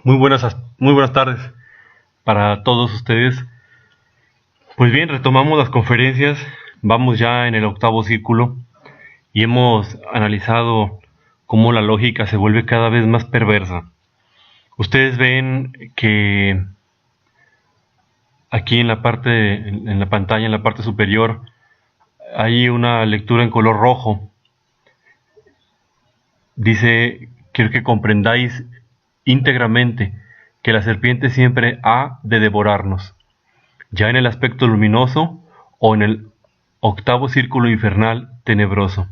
Muy buenas tardes para todos ustedes. Pues bien, retomamos las conferencias, vamos ya en el octavo círculo y hemos analizado cómo la lógica se vuelve cada vez más perversa. Ustedes ven que aquí en la pantalla, en la parte superior, hay una lectura en color rojo. Dice, quiero que comprendáis íntegramente que la serpiente siempre ha de devorarnos, ya en el aspecto luminoso o en el octavo círculo infernal tenebroso.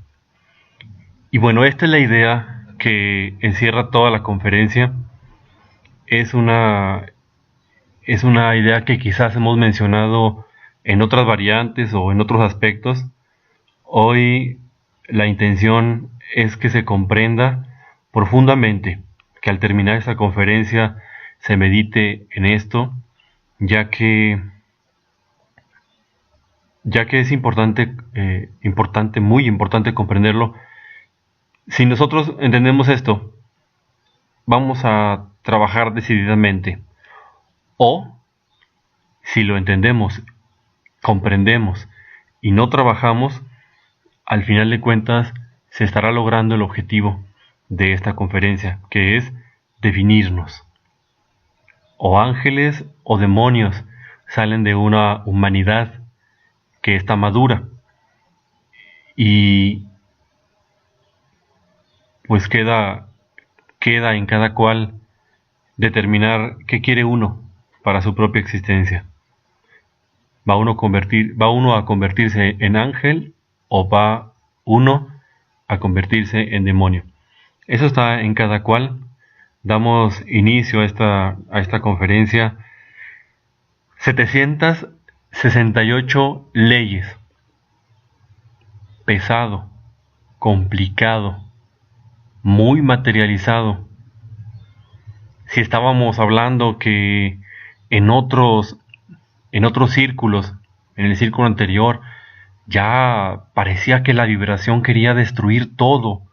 Y bueno, esta es la idea que encierra toda la conferencia. Es una, es una idea que quizás hemos mencionado en otras variantes o en otros aspectos. Hoy la intención es que se comprenda profundamente, que al terminar esta conferencia se medite en esto, ya que es muy importante comprenderlo. Si nosotros entendemos esto, vamos a trabajar decididamente. O, si lo entendemos, comprendemos y no trabajamos, al final de cuentas se estará logrando el objetivo de esta conferencia, que es definirnos. O ángeles o demonios salen de una humanidad que está madura y pues queda en cada cual determinar qué quiere uno para su propia existencia. ¿Va uno a convertirse en ángel o va uno a convertirse en demonio? Eso está en cada cual. Damos inicio a esta conferencia. 768 leyes. Pesado, complicado, muy materializado. Si estábamos hablando que en otros círculos, en el círculo anterior, ya parecía que la vibración quería destruir todo,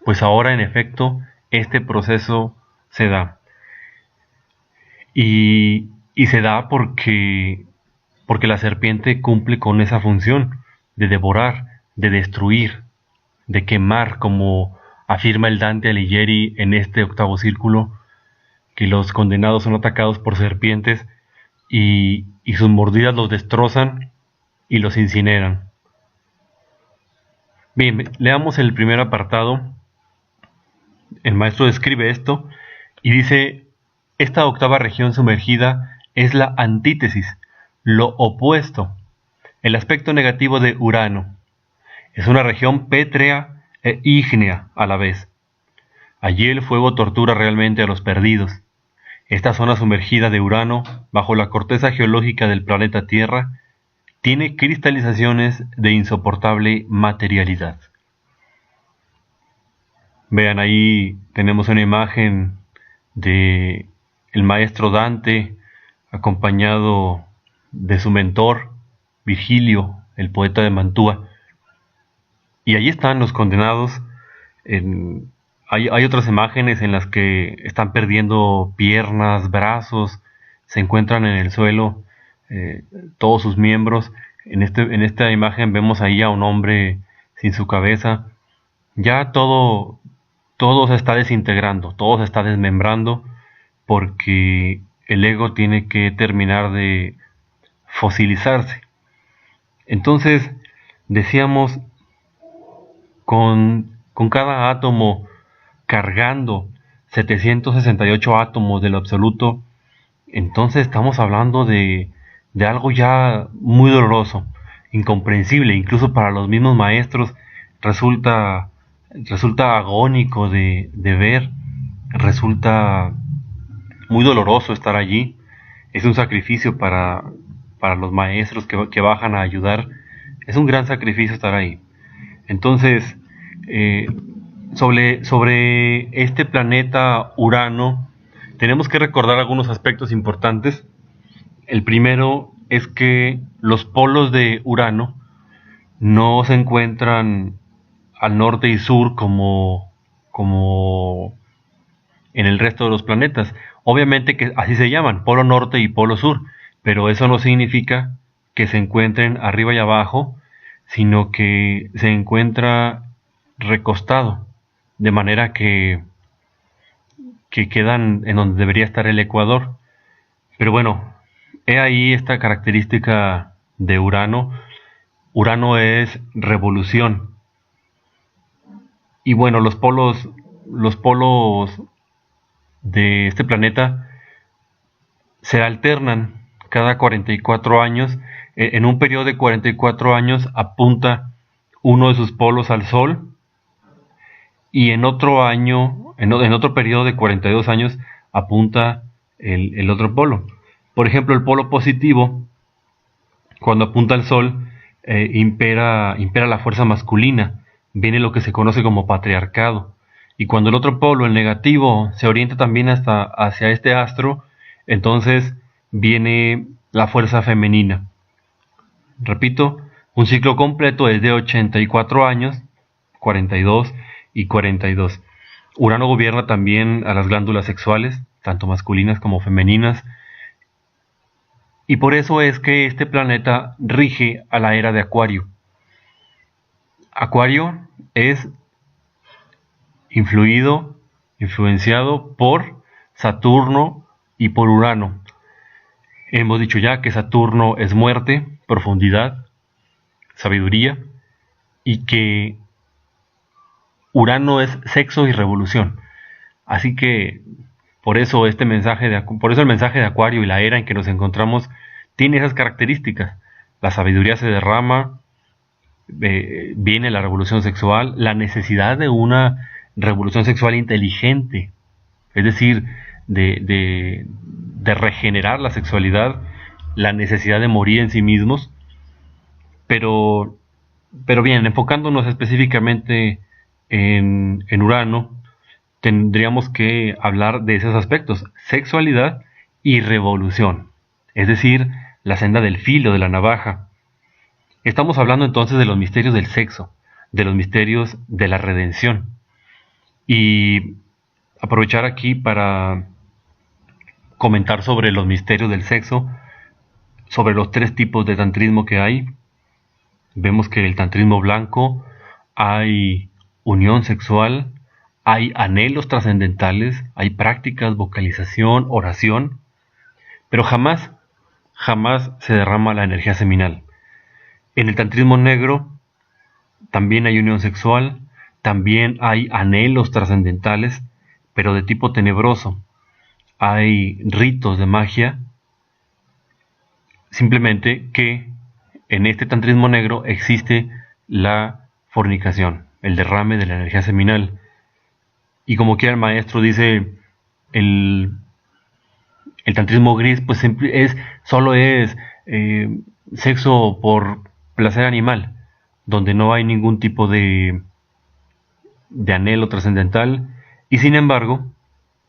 pues ahora en efecto este proceso se da. Y se da porque la serpiente cumple con esa función de devorar, de destruir, de quemar, como afirma el Dante Alighieri en este octavo círculo, que los condenados son atacados por serpientes y sus mordidas los destrozan y los incineran. Bien, leamos el primer apartado. El maestro describe esto y dice: esta octava región sumergida es la antítesis, lo opuesto, el aspecto negativo de Urano. Es una región pétrea e ígnea a la vez. Allí el fuego tortura realmente a los perdidos. Esta zona sumergida de Urano, bajo la corteza geológica del planeta Tierra, tiene cristalizaciones de insoportable materialidad. Vean, ahí tenemos una imagen de el maestro Dante acompañado de su mentor Virgilio, el poeta de Mantua. Y allí están los condenados. Hay otras imágenes en las que están perdiendo piernas, brazos, se encuentran en el suelo todos sus miembros. En esta imagen vemos ahí a un hombre sin su cabeza. Ya todo se está desintegrando, todo se está desmembrando, porque el ego tiene que terminar de fosilizarse. Entonces, decíamos, con cada átomo cargando 768 átomos del absoluto, entonces estamos hablando de algo ya muy doloroso, incomprensible, incluso para los mismos maestros resulta agónico de ver, resulta muy doloroso estar allí. Es un sacrificio para los maestros que bajan a ayudar. Es un gran sacrificio estar ahí. Entonces, sobre este planeta Urano, tenemos que recordar algunos aspectos importantes. El primero es que los polos de Urano no se encuentran al norte y sur como en el resto de los planetas. Obviamente que así se llaman, polo norte y polo sur, pero eso no significa que se encuentren arriba y abajo, sino que se encuentra recostado, de manera que quedan en donde debería estar el ecuador. Pero bueno, he ahí esta característica de Urano. Urano es revolución. Y bueno, los polos de este planeta se alternan cada 44 años. En un periodo de 44 años apunta uno de sus polos al Sol, y en otro año, en otro periodo de 42 años, apunta el otro polo. Por ejemplo, el polo positivo, cuando apunta al Sol, impera la fuerza masculina, viene lo que se conoce como patriarcado. Y cuando el otro polo, el negativo, se orienta también hacia este astro, entonces viene la fuerza femenina. Repito, un ciclo completo es de 84 años, 42 y 42. Urano gobierna también a las glándulas sexuales, tanto masculinas como femeninas, y por eso es que este planeta rige a la era de Acuario. Acuario es influenciado por Saturno y por Urano. Hemos dicho ya que Saturno es muerte, profundidad, sabiduría, y que Urano es sexo y revolución. Así que por eso el mensaje de Acuario y la era en que nos encontramos tiene esas características. La sabiduría se derrama, viene la revolución sexual, la necesidad de una revolución sexual inteligente, es decir, de regenerar la sexualidad, la necesidad de morir en sí mismos, pero bien, enfocándonos específicamente en Urano, tendríamos que hablar de esos aspectos: sexualidad y revolución, es decir, la senda del filo, de la navaja. Estamos hablando entonces de los misterios del sexo, de los misterios de la redención. Y aprovechar aquí para comentar sobre los misterios del sexo, sobre los 3 tipos de tantrismo que hay. Vemos que en el tantrismo blanco hay unión sexual, hay anhelos trascendentales, hay prácticas, vocalización, oración, pero jamás se derrama la energía seminal. En el tantrismo negro también hay unión sexual, también hay anhelos trascendentales, pero de tipo tenebroso. Hay ritos de magia, simplemente que en este tantrismo negro existe la fornicación, el derrame de la energía seminal. Y como quiera el maestro dice, el tantrismo gris pues solo es sexo por placer animal, donde no hay ningún tipo de anhelo trascendental, y sin embargo,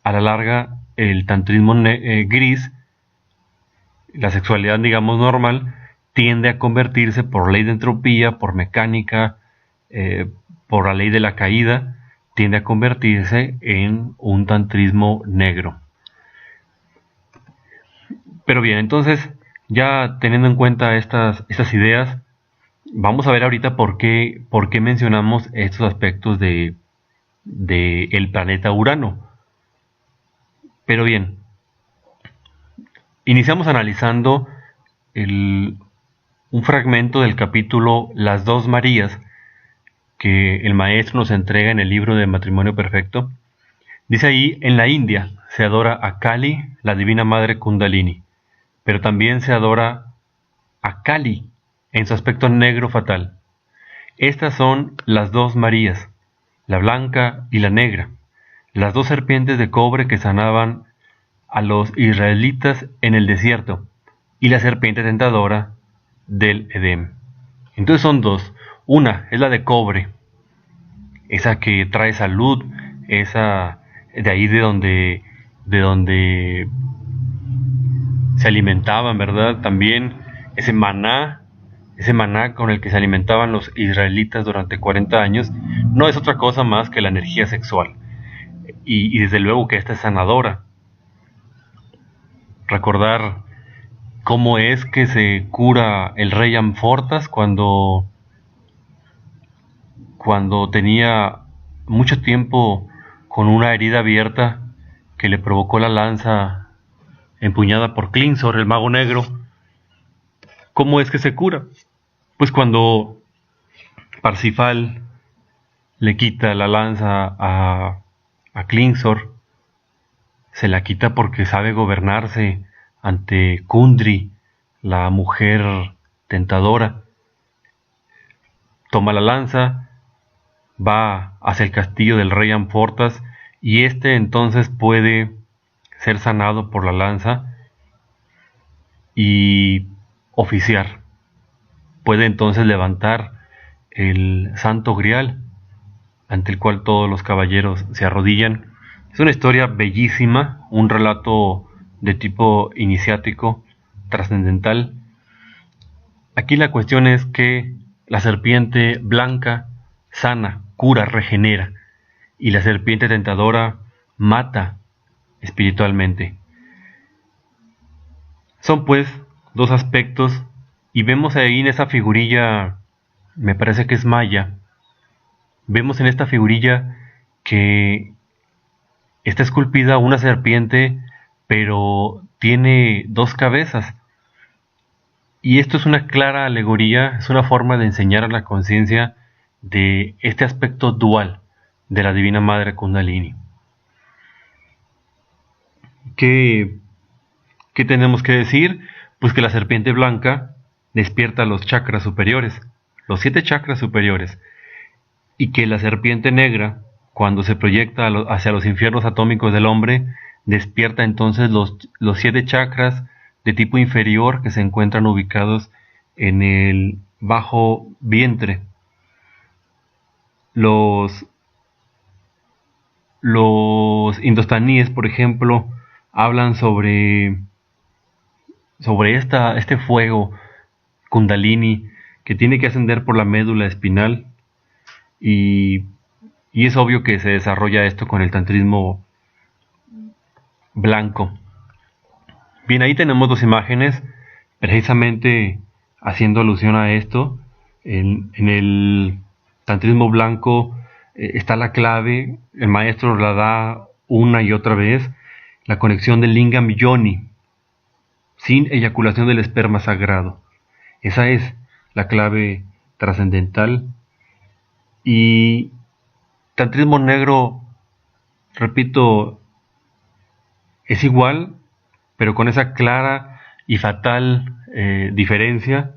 a la larga, el tantrismo gris, la sexualidad digamos normal, tiende a convertirse por ley de entropía, por mecánica, por la ley de la caída, tiende a convertirse en un tantrismo negro. Pero bien, entonces, ya teniendo en cuenta estas ideas, vamos a ver ahorita por qué mencionamos estos aspectos de el planeta Urano. Pero bien, iniciamos analizando un fragmento del capítulo Las dos Marías que el maestro nos entrega en el libro de Matrimonio Perfecto. Dice ahí: en la India se adora a Kali, la divina madre Kundalini, pero también se adora a Kali en su aspecto negro fatal. Estas son las dos Marías, la blanca y la negra, las dos serpientes de cobre que sanaban a los israelitas en el desierto, y la serpiente tentadora del Edén. Entonces son dos. Una es la de cobre, esa que trae salud, esa de ahí de donde se alimentaban, ¿verdad? También ese maná con el que se alimentaban los israelitas durante 40 años, no es otra cosa más que la energía sexual. y desde luego que esta es sanadora. Recordar cómo es que se cura el rey Amfortas cuando tenía mucho tiempo con una herida abierta que le provocó la lanza empuñada por Klingsor, el mago negro. ¿Cómo es que se cura? Pues cuando Parsifal le quita la lanza a Klingsor, se la quita porque sabe gobernarse ante Kundry, la mujer tentadora. Toma la lanza, va hacia el castillo del rey Amfortas y este entonces puede ser sanado por la lanza y oficiar. Puede entonces levantar el Santo Grial, ante el cual todos los caballeros se arrodillan. Es una historia bellísima, un relato de tipo iniciático, trascendental. Aquí la cuestión es que la serpiente blanca sana, cura, regenera, y la serpiente tentadora mata espiritualmente. Son pues dos aspectos, y vemos ahí en esa figurilla, me parece que es maya, vemos en esta figurilla que está esculpida una serpiente, pero tiene dos cabezas. Y esto es una clara alegoría, es una forma de enseñar a la conciencia de este aspecto dual de la Divina Madre Kundalini. ¿Qué tenemos que decir? Pues que la serpiente blanca despierta los chakras superiores, los 7 chakras superiores, y que la serpiente negra, cuando se proyecta hacia los infiernos atómicos del hombre, despierta entonces los 7 chakras de tipo inferior que se encuentran ubicados en el bajo vientre. Los indostaníes, por ejemplo, hablan sobre este fuego Kundalini que tiene que ascender por la médula espinal, y es obvio que se desarrolla esto con el tantrismo blanco. Bien, ahí tenemos dos imágenes precisamente haciendo alusión a esto. En el tantrismo blanco está la clave, el maestro la da una y otra vez, la conexión del lingam yoni, sin eyaculación del esperma sagrado. Esa es la clave trascendental. Y tantrismo negro, repito, es igual, pero con esa clara y fatal diferencia.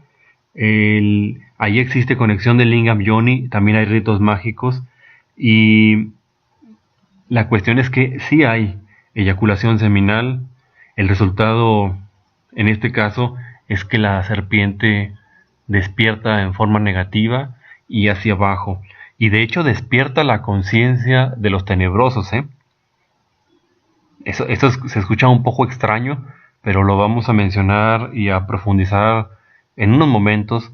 Ahí existe conexión del lingam yoni, también hay ritos mágicos, y la cuestión es que sí hay eyaculación seminal. El resultado en este caso es que la serpiente despierta en forma negativa y hacia abajo, y de hecho despierta la conciencia de los tenebrosos. Esto se escucha un poco extraño, pero lo vamos a mencionar y a profundizar en unos momentos.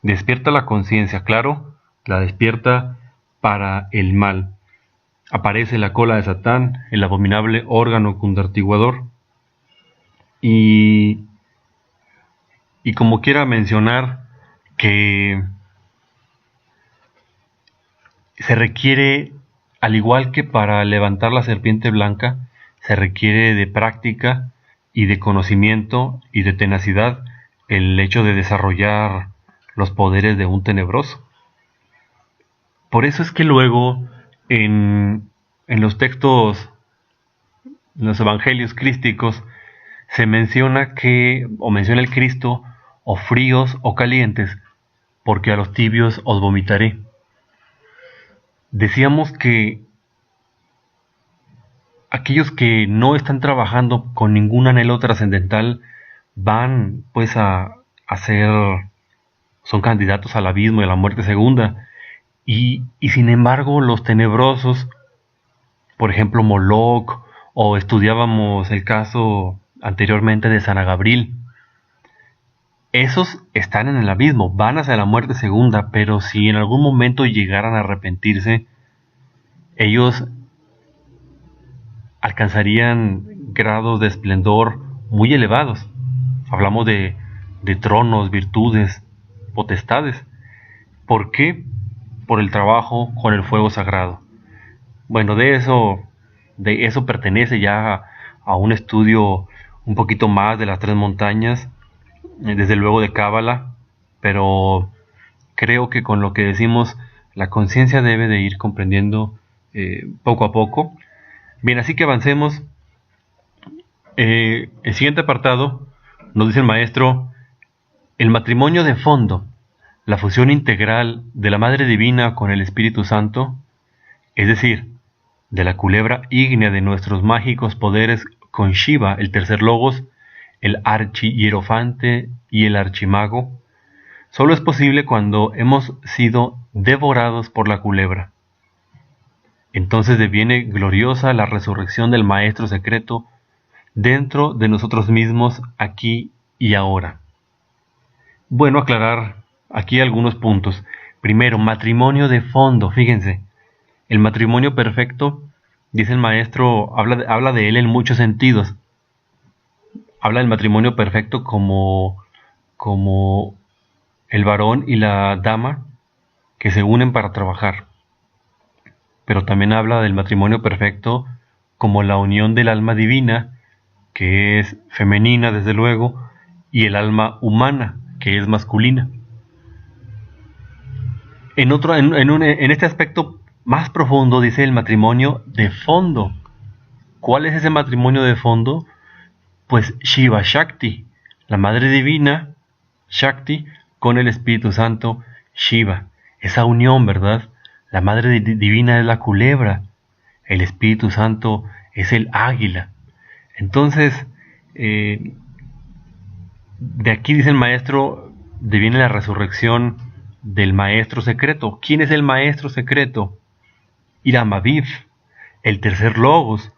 Despierta la conciencia, claro, la despierta para el mal. Aparece la cola de Satán, el abominable órgano cundartiguador. Y como quiera mencionar que se requiere, al igual que para levantar la serpiente blanca, se requiere de práctica y de conocimiento y de tenacidad el hecho de desarrollar los poderes de un tenebroso. Por eso es que luego en los textos, en los evangelios crísticos, se menciona el Cristo, o fríos o calientes, porque a los tibios os vomitaré. Decíamos que aquellos que no están trabajando con ningún anhelo trascendental van pues a son candidatos al abismo y a la muerte segunda. Y sin embargo los tenebrosos, por ejemplo Moloch, o estudiábamos el caso anteriormente de San Gabriel, esos están en el abismo, van hacia la muerte segunda, pero si en algún momento llegaran a arrepentirse, ellos alcanzarían grados de esplendor muy elevados. Hablamos de tronos, virtudes, potestades. ¿Por qué? Por el trabajo con el fuego sagrado. Bueno, de eso pertenece ya a un estudio un poquito más de las tres montañas, desde luego de Cábala, pero creo que con lo que decimos, la conciencia debe de ir comprendiendo poco a poco. Bien, así que avancemos. El siguiente apartado nos dice el maestro: el matrimonio de fondo, la fusión integral de la Madre Divina con el Espíritu Santo, es decir, de la culebra ígnea de nuestros mágicos poderes con Shiva, el tercer logos, el archihierofante y el archimago, solo es posible cuando hemos sido devorados por la culebra. Entonces deviene gloriosa la resurrección del Maestro secreto dentro de nosotros mismos aquí y ahora. Bueno, aclarar aquí algunos puntos. Primero, matrimonio de fondo. Fíjense, el matrimonio perfecto, dice el maestro, habla de él en muchos sentidos. Habla del matrimonio perfecto como el varón y la dama que se unen para trabajar. Pero también habla del matrimonio perfecto como la unión del alma divina, que es femenina desde luego, y el alma humana, que es masculina. En este aspecto más profundo dice el matrimonio de fondo. ¿Cuál es ese matrimonio de fondo? Pues Shiva Shakti, la Madre Divina, Shakti, con el Espíritu Santo, Shiva. Esa unión, ¿verdad? La Madre Divina es la culebra, el Espíritu Santo es el águila. Entonces, de aquí dice el maestro, deviene la resurrección del maestro secreto. ¿Quién es el maestro secreto? Iramaviv, el tercer logos.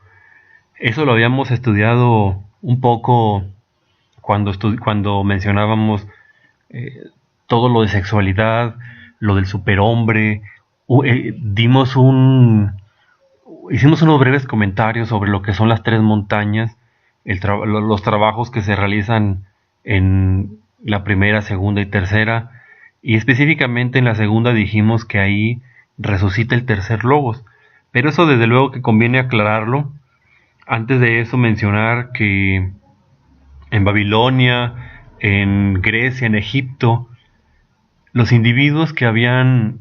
Eso lo habíamos estudiado un poco cuando mencionábamos todo lo de sexualidad, lo del superhombre. Hicimos unos breves comentarios sobre lo que son las tres montañas, los trabajos que se realizan en la primera, segunda y tercera, y específicamente en la segunda dijimos que ahí resucita el tercer logos, pero eso desde luego que conviene aclararlo. Antes de eso mencionar que en Babilonia, en Grecia, en Egipto, los individuos que habían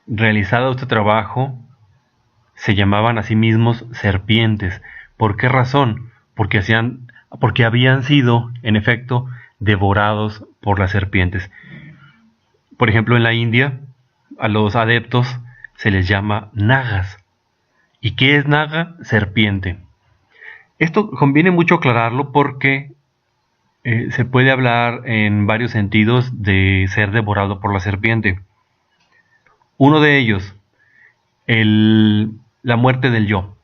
realizado este trabajo se llamaban a sí mismos serpientes. ¿Por qué razón? Porque habían sido, en efecto, devorados por las serpientes. Por ejemplo, en la India, a los adeptos se les llama nagas. ¿Y qué es naga? Serpiente. Esto conviene mucho aclararlo porque se puede hablar en varios sentidos de ser devorado por la serpiente. Uno de ellos, la muerte del yo.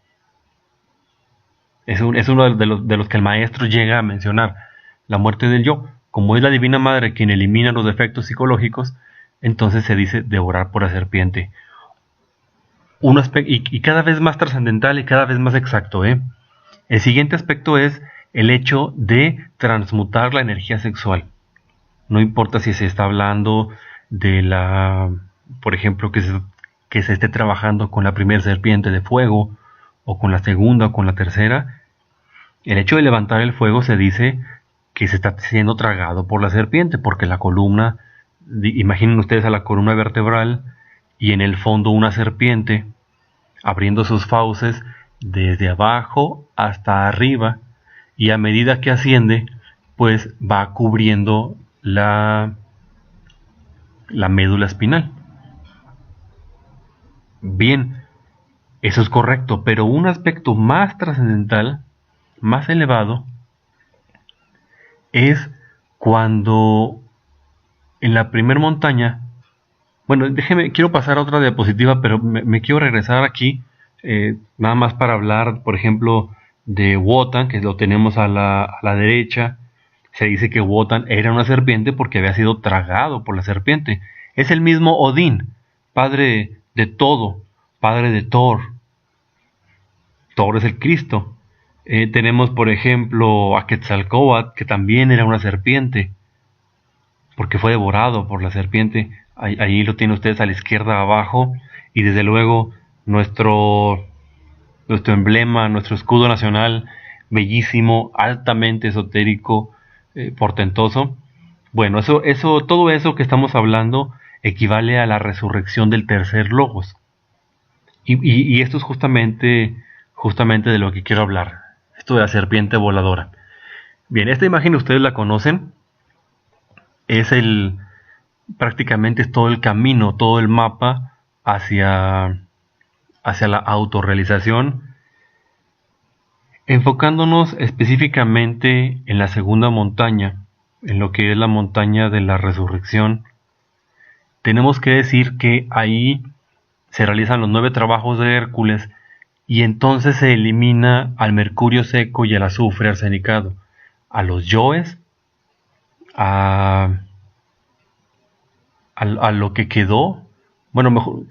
Es uno de los que el maestro llega a mencionar. La muerte del yo. Como es la Divina Madre quien elimina los defectos psicológicos, entonces se dice devorar por la serpiente. Y cada vez más trascendental y cada vez más exacto. El siguiente aspecto es el hecho de transmutar la energía sexual. No importa si se está hablando de por ejemplo, que se esté trabajando con la primera serpiente de fuego, o con la segunda o con la tercera. El hecho de levantar el fuego se dice que se está siendo tragado por la serpiente, porque la columna, imaginen ustedes a la columna vertebral y en el fondo una serpiente abriendo sus fauces desde abajo hasta arriba, y a medida que asciende pues va cubriendo la médula espinal. Bien, eso es correcto, pero un aspecto más trascendental, más elevado, es cuando en la primera montaña, bueno, quiero pasar a otra diapositiva, pero me quiero regresar aquí, nada más para hablar, por ejemplo, de Wotan, que lo tenemos a la derecha. Se dice que Wotan era una serpiente porque había sido tragado por la serpiente. Es el mismo Odín, padre de todo, padre de Thor. Thor es el Cristo. Tenemos, por ejemplo, a Quetzalcóatl, que también era una serpiente, porque fue devorado por la serpiente. Ahí lo tienen ustedes a la izquierda abajo. Y desde luego nuestro emblema, nuestro escudo nacional, bellísimo, altamente esotérico, portentoso. Bueno, todo eso que estamos hablando equivale a la resurrección del tercer logos. Y esto es justamente de lo que quiero hablar. Esto de la serpiente voladora. Bien, esta imagen ustedes la conocen. Prácticamente es todo el camino, todo el mapa hacia la autorrealización, enfocándonos específicamente en la segunda montaña, en lo que es la montaña de la resurrección. Tenemos que decir que ahí se realizan los 9 trabajos de Hércules y entonces se elimina al mercurio seco y al azufre arsenicado, a los yoes, a lo que quedó. Bueno,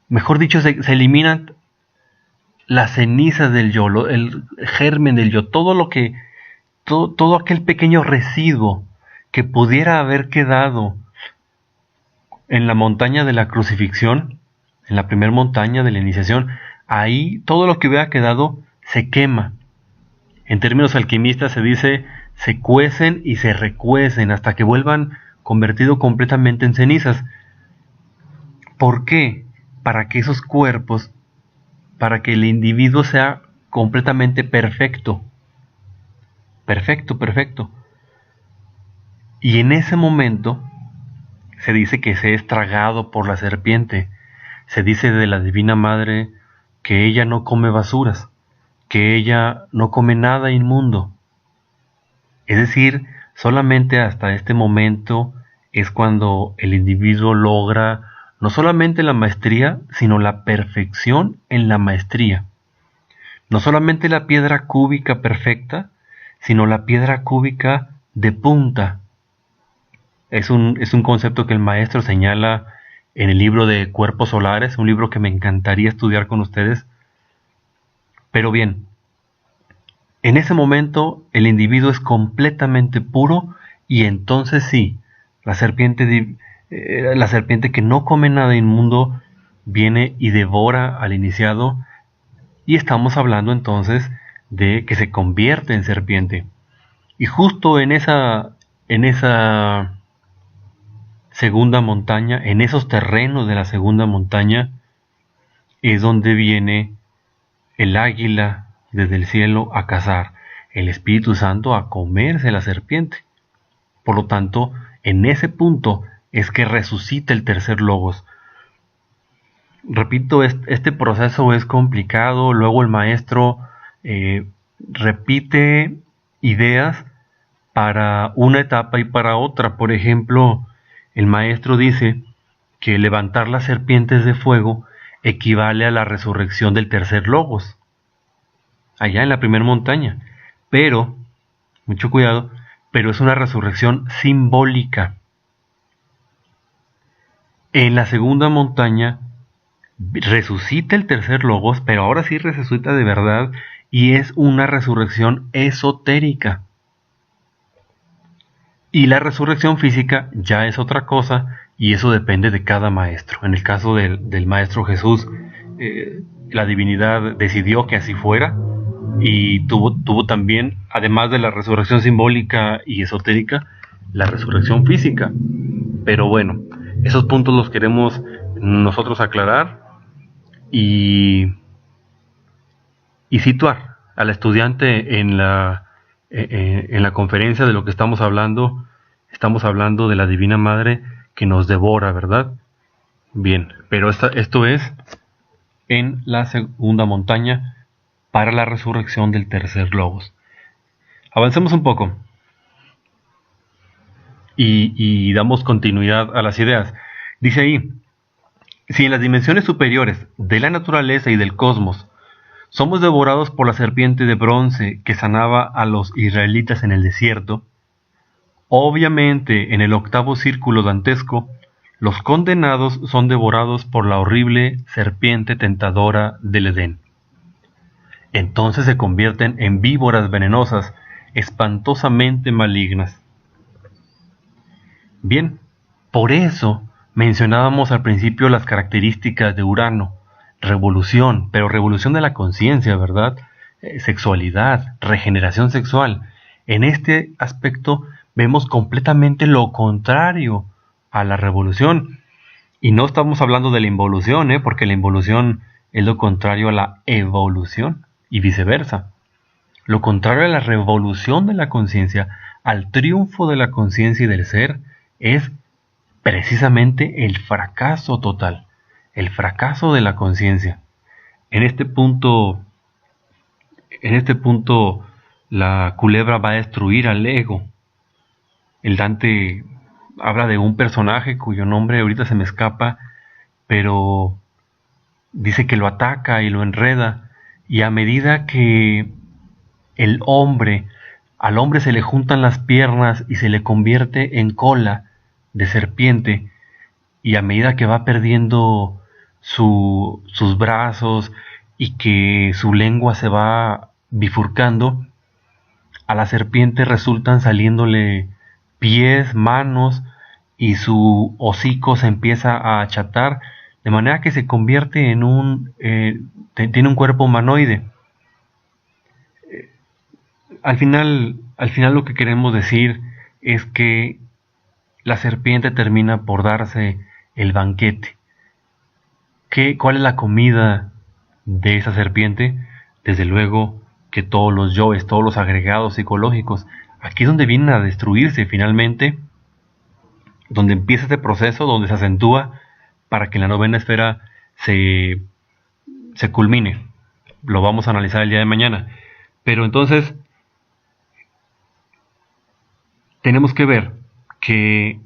mejor dicho, se eliminan las cenizas del yo, el germen del yo, todo aquel pequeño residuo que pudiera haber quedado en la montaña de la crucifixión, en la primera montaña de la iniciación. Ahí todo lo que hubiera quedado se quema. En términos alquimistas se dice, se cuecen y se recuecen hasta que vuelvan convertido completamente en cenizas. ¿Por qué? Para que esos cuerpos, para que el individuo sea completamente perfecto. Perfecto. Y en ese momento se dice que se es tragado por la serpiente. Se dice de la Divina Madre que ella no come basuras, que ella no come nada inmundo. Es decir, solamente hasta este momento es cuando el individuo logra no solamente la maestría, sino la perfección en la maestría. No solamente la piedra cúbica perfecta, sino la piedra cúbica de punta. Es un concepto que el maestro señala en el libro de Cuerpos Solares, un libro que me encantaría estudiar con ustedes. Pero bien, en ese momento el individuo es completamente puro y entonces sí, la serpiente que no come nada inmundo viene y devora al iniciado, y estamos hablando entonces de que se convierte en serpiente. Y justo en esa segunda montaña, en esos terrenos de la segunda montaña, es donde viene el águila desde el cielo a cazar, el Espíritu Santo a comerse la serpiente. Por lo tanto, en ese punto es que resucita el tercer logos. Repito, este proceso es complicado. Luego el maestro repite ideas para una etapa y para otra. Por ejemplo, el maestro dice que levantar las serpientes de fuego equivale a la resurrección del tercer logos, allá en la primera montaña. Pero, mucho cuidado, pero es una resurrección simbólica. En la segunda montaña resucita el tercer logos, pero ahora sí resucita de verdad y es una resurrección esotérica. Y la resurrección física ya es otra cosa, y eso depende de cada maestro. En el caso del maestro Jesús, la divinidad decidió que así fuera, y tuvo también, además de la resurrección simbólica y esotérica, la resurrección física. Pero bueno, esos puntos los queremos nosotros aclarar y situar al estudiante en la conferencia de lo que estamos hablando. Estamos hablando de la Divina Madre que nos devora, ¿verdad? Bien, pero esto es en la segunda montaña para la resurrección del tercer logos. Avancemos un poco y damos continuidad a las ideas. Dice ahí, si en las dimensiones superiores de la naturaleza y del cosmos somos devorados por la serpiente de bronce que sanaba a los israelitas en el desierto, obviamente en el octavo círculo dantesco, los condenados son devorados por la horrible serpiente tentadora del Edén. Entonces se convierten en víboras venenosas, espantosamente malignas. Bien, por eso mencionábamos al principio las características de Urano. Revolución, pero revolución de la conciencia, ¿verdad? Sexualidad, regeneración sexual. En este aspecto vemos completamente lo contrario a la revolución. Y no estamos hablando de la involución, porque la involución es lo contrario a la evolución y viceversa. Lo contrario a la revolución de la conciencia, al triunfo de la conciencia y del ser, es precisamente el fracaso total, el fracaso de la conciencia. En este punto, la culebra va a destruir al ego. El Dante habla de un personaje cuyo nombre ahorita se me escapa, pero dice que lo ataca y lo enreda, y a medida que al hombre se le juntan las piernas y se le convierte en cola de serpiente, y a medida que va perdiendo sus brazos y que su lengua se va bifurcando, a la serpiente resultan saliéndole pies, manos, y su hocico se empieza a achatar, de manera que se convierte en tiene un cuerpo humanoide. Al final lo que queremos decir es que la serpiente termina por darse el banquete. ¿Cuál es la comida de esa serpiente? Desde luego que todos los yoes, todos los agregados psicológicos. Aquí es donde vienen a destruirse finalmente, donde empieza este proceso, donde se acentúa para que la novena esfera se culmine. Lo vamos a analizar el día de mañana. Pero entonces tenemos que ver que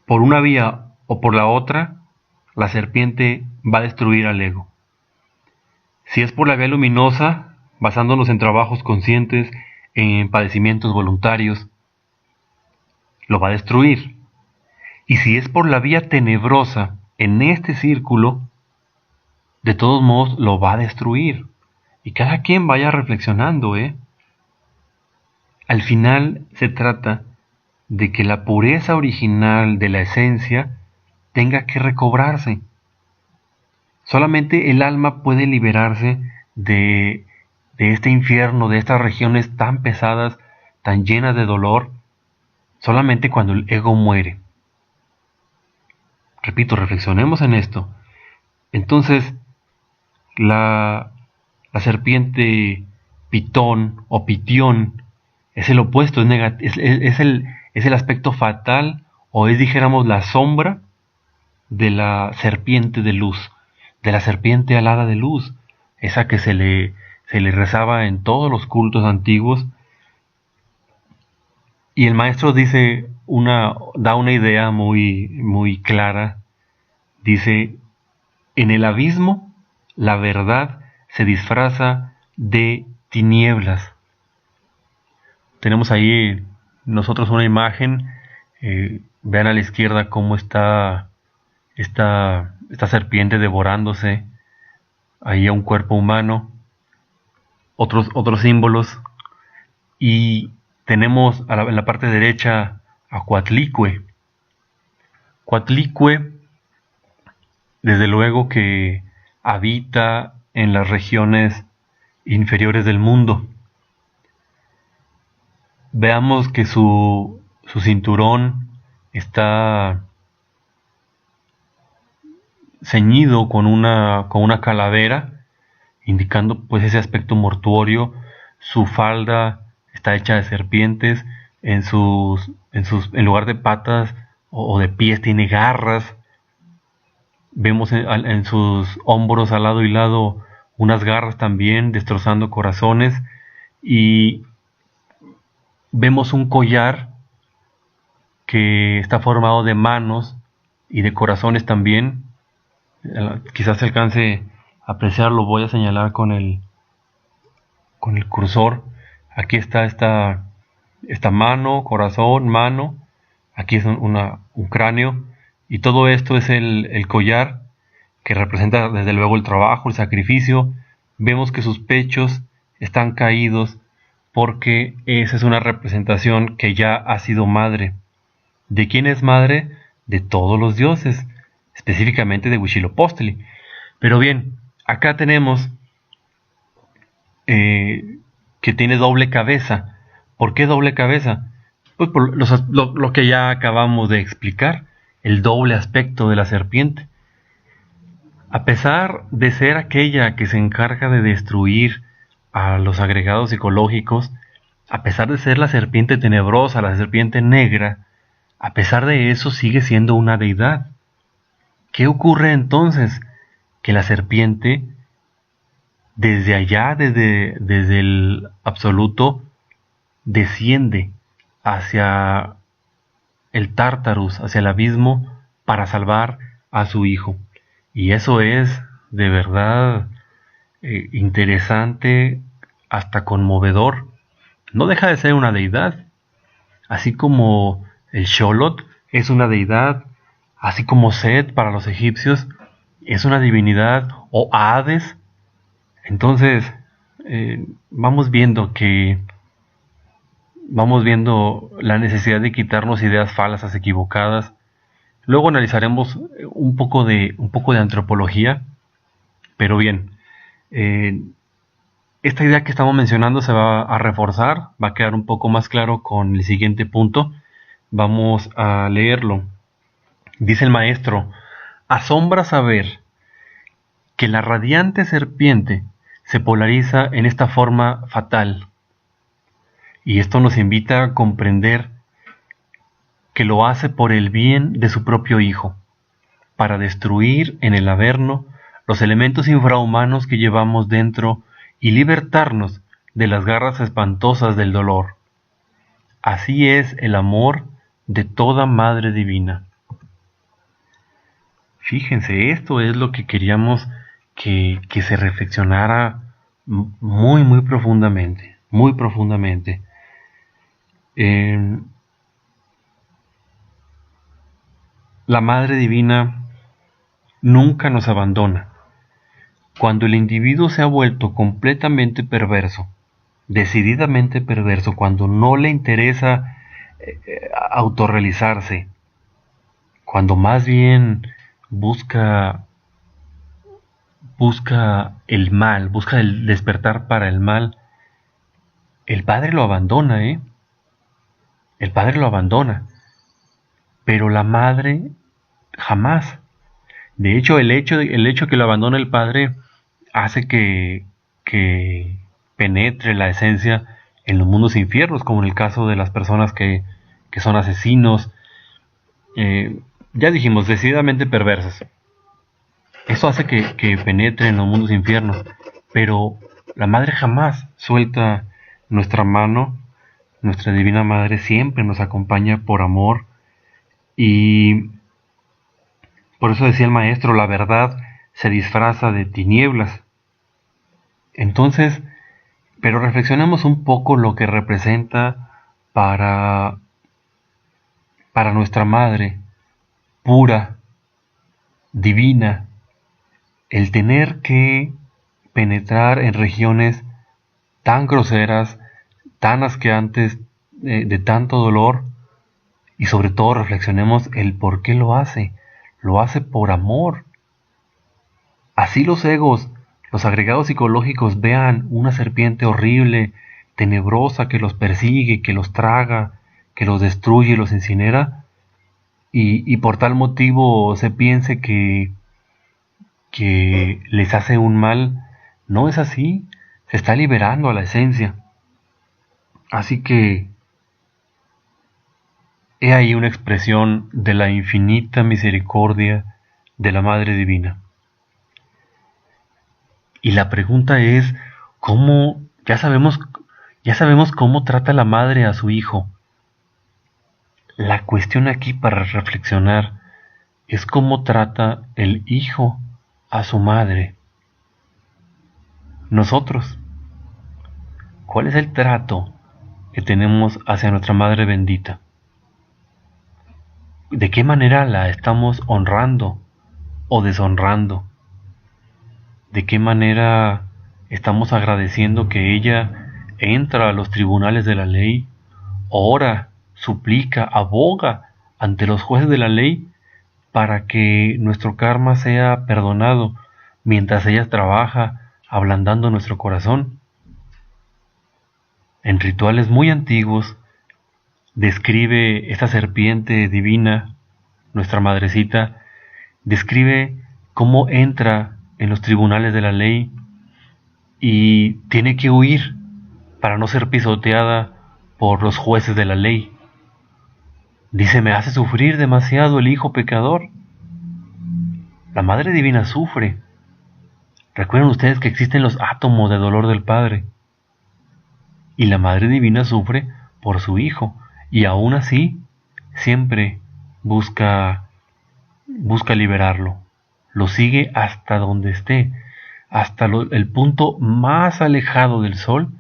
por una vía o por la otra, la serpiente va a destruir al ego. Si es por la vía luminosa, basándonos en trabajos conscientes, en padecimientos voluntarios, lo va a destruir. Y si es por la vía tenebrosa, en este círculo, de todos modos lo va a destruir. Y cada quien vaya reflexionando, Al final se trata de que la pureza original de la esencia tenga que recobrarse. Solamente el alma puede liberarse de este infierno, de estas regiones tan pesadas, tan llenas de dolor, solamente cuando el ego muere. Repito, reflexionemos en esto. Entonces, la serpiente pitón o pitión es el opuesto, es el aspecto fatal, o es, dijéramos, la sombra de la serpiente de luz, de la serpiente alada de luz, esa que se le rezaba en todos los cultos antiguos. Y el maestro da una idea muy, muy clara. Dice, en el abismo la verdad se disfraza de tinieblas. Tenemos ahí nosotros una imagen, vean a la izquierda cómo está esta serpiente devorándose ahí a un cuerpo humano, otros símbolos, y tenemos en la parte derecha a Coatlicue. Coatlicue, desde luego que habita en las regiones inferiores del mundo. Veamos que su cinturón está ceñido con una calavera, indicando pues ese aspecto mortuorio. Su falda está hecha de serpientes, en lugar de patas o de pies tiene garras. Vemos en sus hombros al lado y lado unas garras también destrozando corazones, y vemos un collar que está formado de manos y de corazones también. Quizás se alcance a apreciarlo, voy a señalar con el cursor. Aquí está esta mano, corazón, mano. Aquí es un cráneo. Y todo esto es el collar que representa desde luego el trabajo, el sacrificio, vemos que sus pechos están caídos porque esa es una representación que ya ha sido madre. ¿De quién es madre? De todos los dioses, específicamente de Huitzilopochtli. Pero bien, acá tenemos que tiene doble cabeza. ¿Por qué doble cabeza? Pues por lo que ya acabamos de explicar, el doble aspecto de la serpiente. A pesar de ser aquella que se encarga de destruir a los agregados psicológicos, a pesar de ser la serpiente tenebrosa, la serpiente negra, a pesar de eso sigue siendo una deidad. ¿Qué ocurre entonces? Que la serpiente, desde allá, desde el absoluto, desciende hacia el Tártarus, hacia el abismo, para salvar a su hijo. Y eso es de verdad interesante, hasta conmovedor. No deja de ser una deidad, así como el Xolotl es una deidad, así como Set para los egipcios es una divinidad, o Hades. Entonces vamos viendo la necesidad de quitarnos ideas falsas, equivocadas. Luego analizaremos un poco de antropología, pero bien, esta idea que estamos mencionando se va a reforzar, va a quedar un poco más claro con el siguiente punto. Vamos a leerlo. Dice el maestro: asombra saber que la radiante serpiente se polariza en esta forma fatal. Y esto nos invita a comprender que lo hace por el bien de su propio hijo, para destruir en el Averno los elementos infrahumanos que llevamos dentro y libertarnos de las garras espantosas del dolor. Así es el amor de toda Madre Divina. Fíjense, esto es lo que queríamos que se reflexionara muy, muy profundamente, muy profundamente. La Madre Divina nunca nos abandona. Cuando el individuo se ha vuelto completamente perverso, decididamente perverso, cuando no le interesa autorrealizarse, cuando más bien busca el mal, busca el despertar para el mal, el padre lo abandona, el padre lo abandona, pero la madre jamás. De hecho, el hecho que lo abandona el padre hace que penetre la esencia en los mundos infiernos, como en el caso de las personas que son asesinos, ya dijimos, decididamente perversas. Eso hace que penetre en los mundos infiernos, pero la madre jamás suelta nuestra mano. Nuestra Divina Madre siempre nos acompaña por amor, y por eso decía el maestro, la verdad se disfraza de tinieblas. Entonces, pero reflexionemos un poco lo que representa para nuestra Madre pura, divina, el tener que penetrar en regiones tan groseras, tan asqueantes, de tanto dolor, y sobre todo reflexionemos el por qué lo hace. Lo hace por amor. Así los egos, los agregados psicológicos vean una serpiente horrible, tenebrosa, que los persigue, que los traga, que los destruye, los incinera, y por tal motivo se piense que les hace un mal. No es así, se está liberando a la esencia. Así que he ahí una expresión de la infinita misericordia de la Madre Divina. Y la pregunta es, ¿cómo? Ya sabemos cómo trata la madre a su hijo. La cuestión aquí para reflexionar es cómo trata el hijo a su madre. Nosotros, ¿cuál es el trato que tenemos hacia nuestra Madre bendita? ¿De qué manera la estamos honrando o deshonrando? ¿De qué manera estamos agradeciendo que ella entra a los tribunales de la ley, ora, suplica, aboga ante los jueces de la ley para que nuestro karma sea perdonado mientras ella trabaja ablandando nuestro corazón. En rituales muy antiguos describe esta serpiente divina, nuestra madrecita, describe cómo entra en los tribunales de la ley y tiene que huir para no ser pisoteada por los jueces de la ley. Dice, me hace sufrir demasiado el hijo pecador. La Madre Divina sufre. Recuerden ustedes que existen los átomos de dolor del Padre. Y la Madre Divina sufre por su hijo. Y aún así, siempre busca liberarlo. Lo sigue hasta donde esté. Hasta el punto más alejado del sol,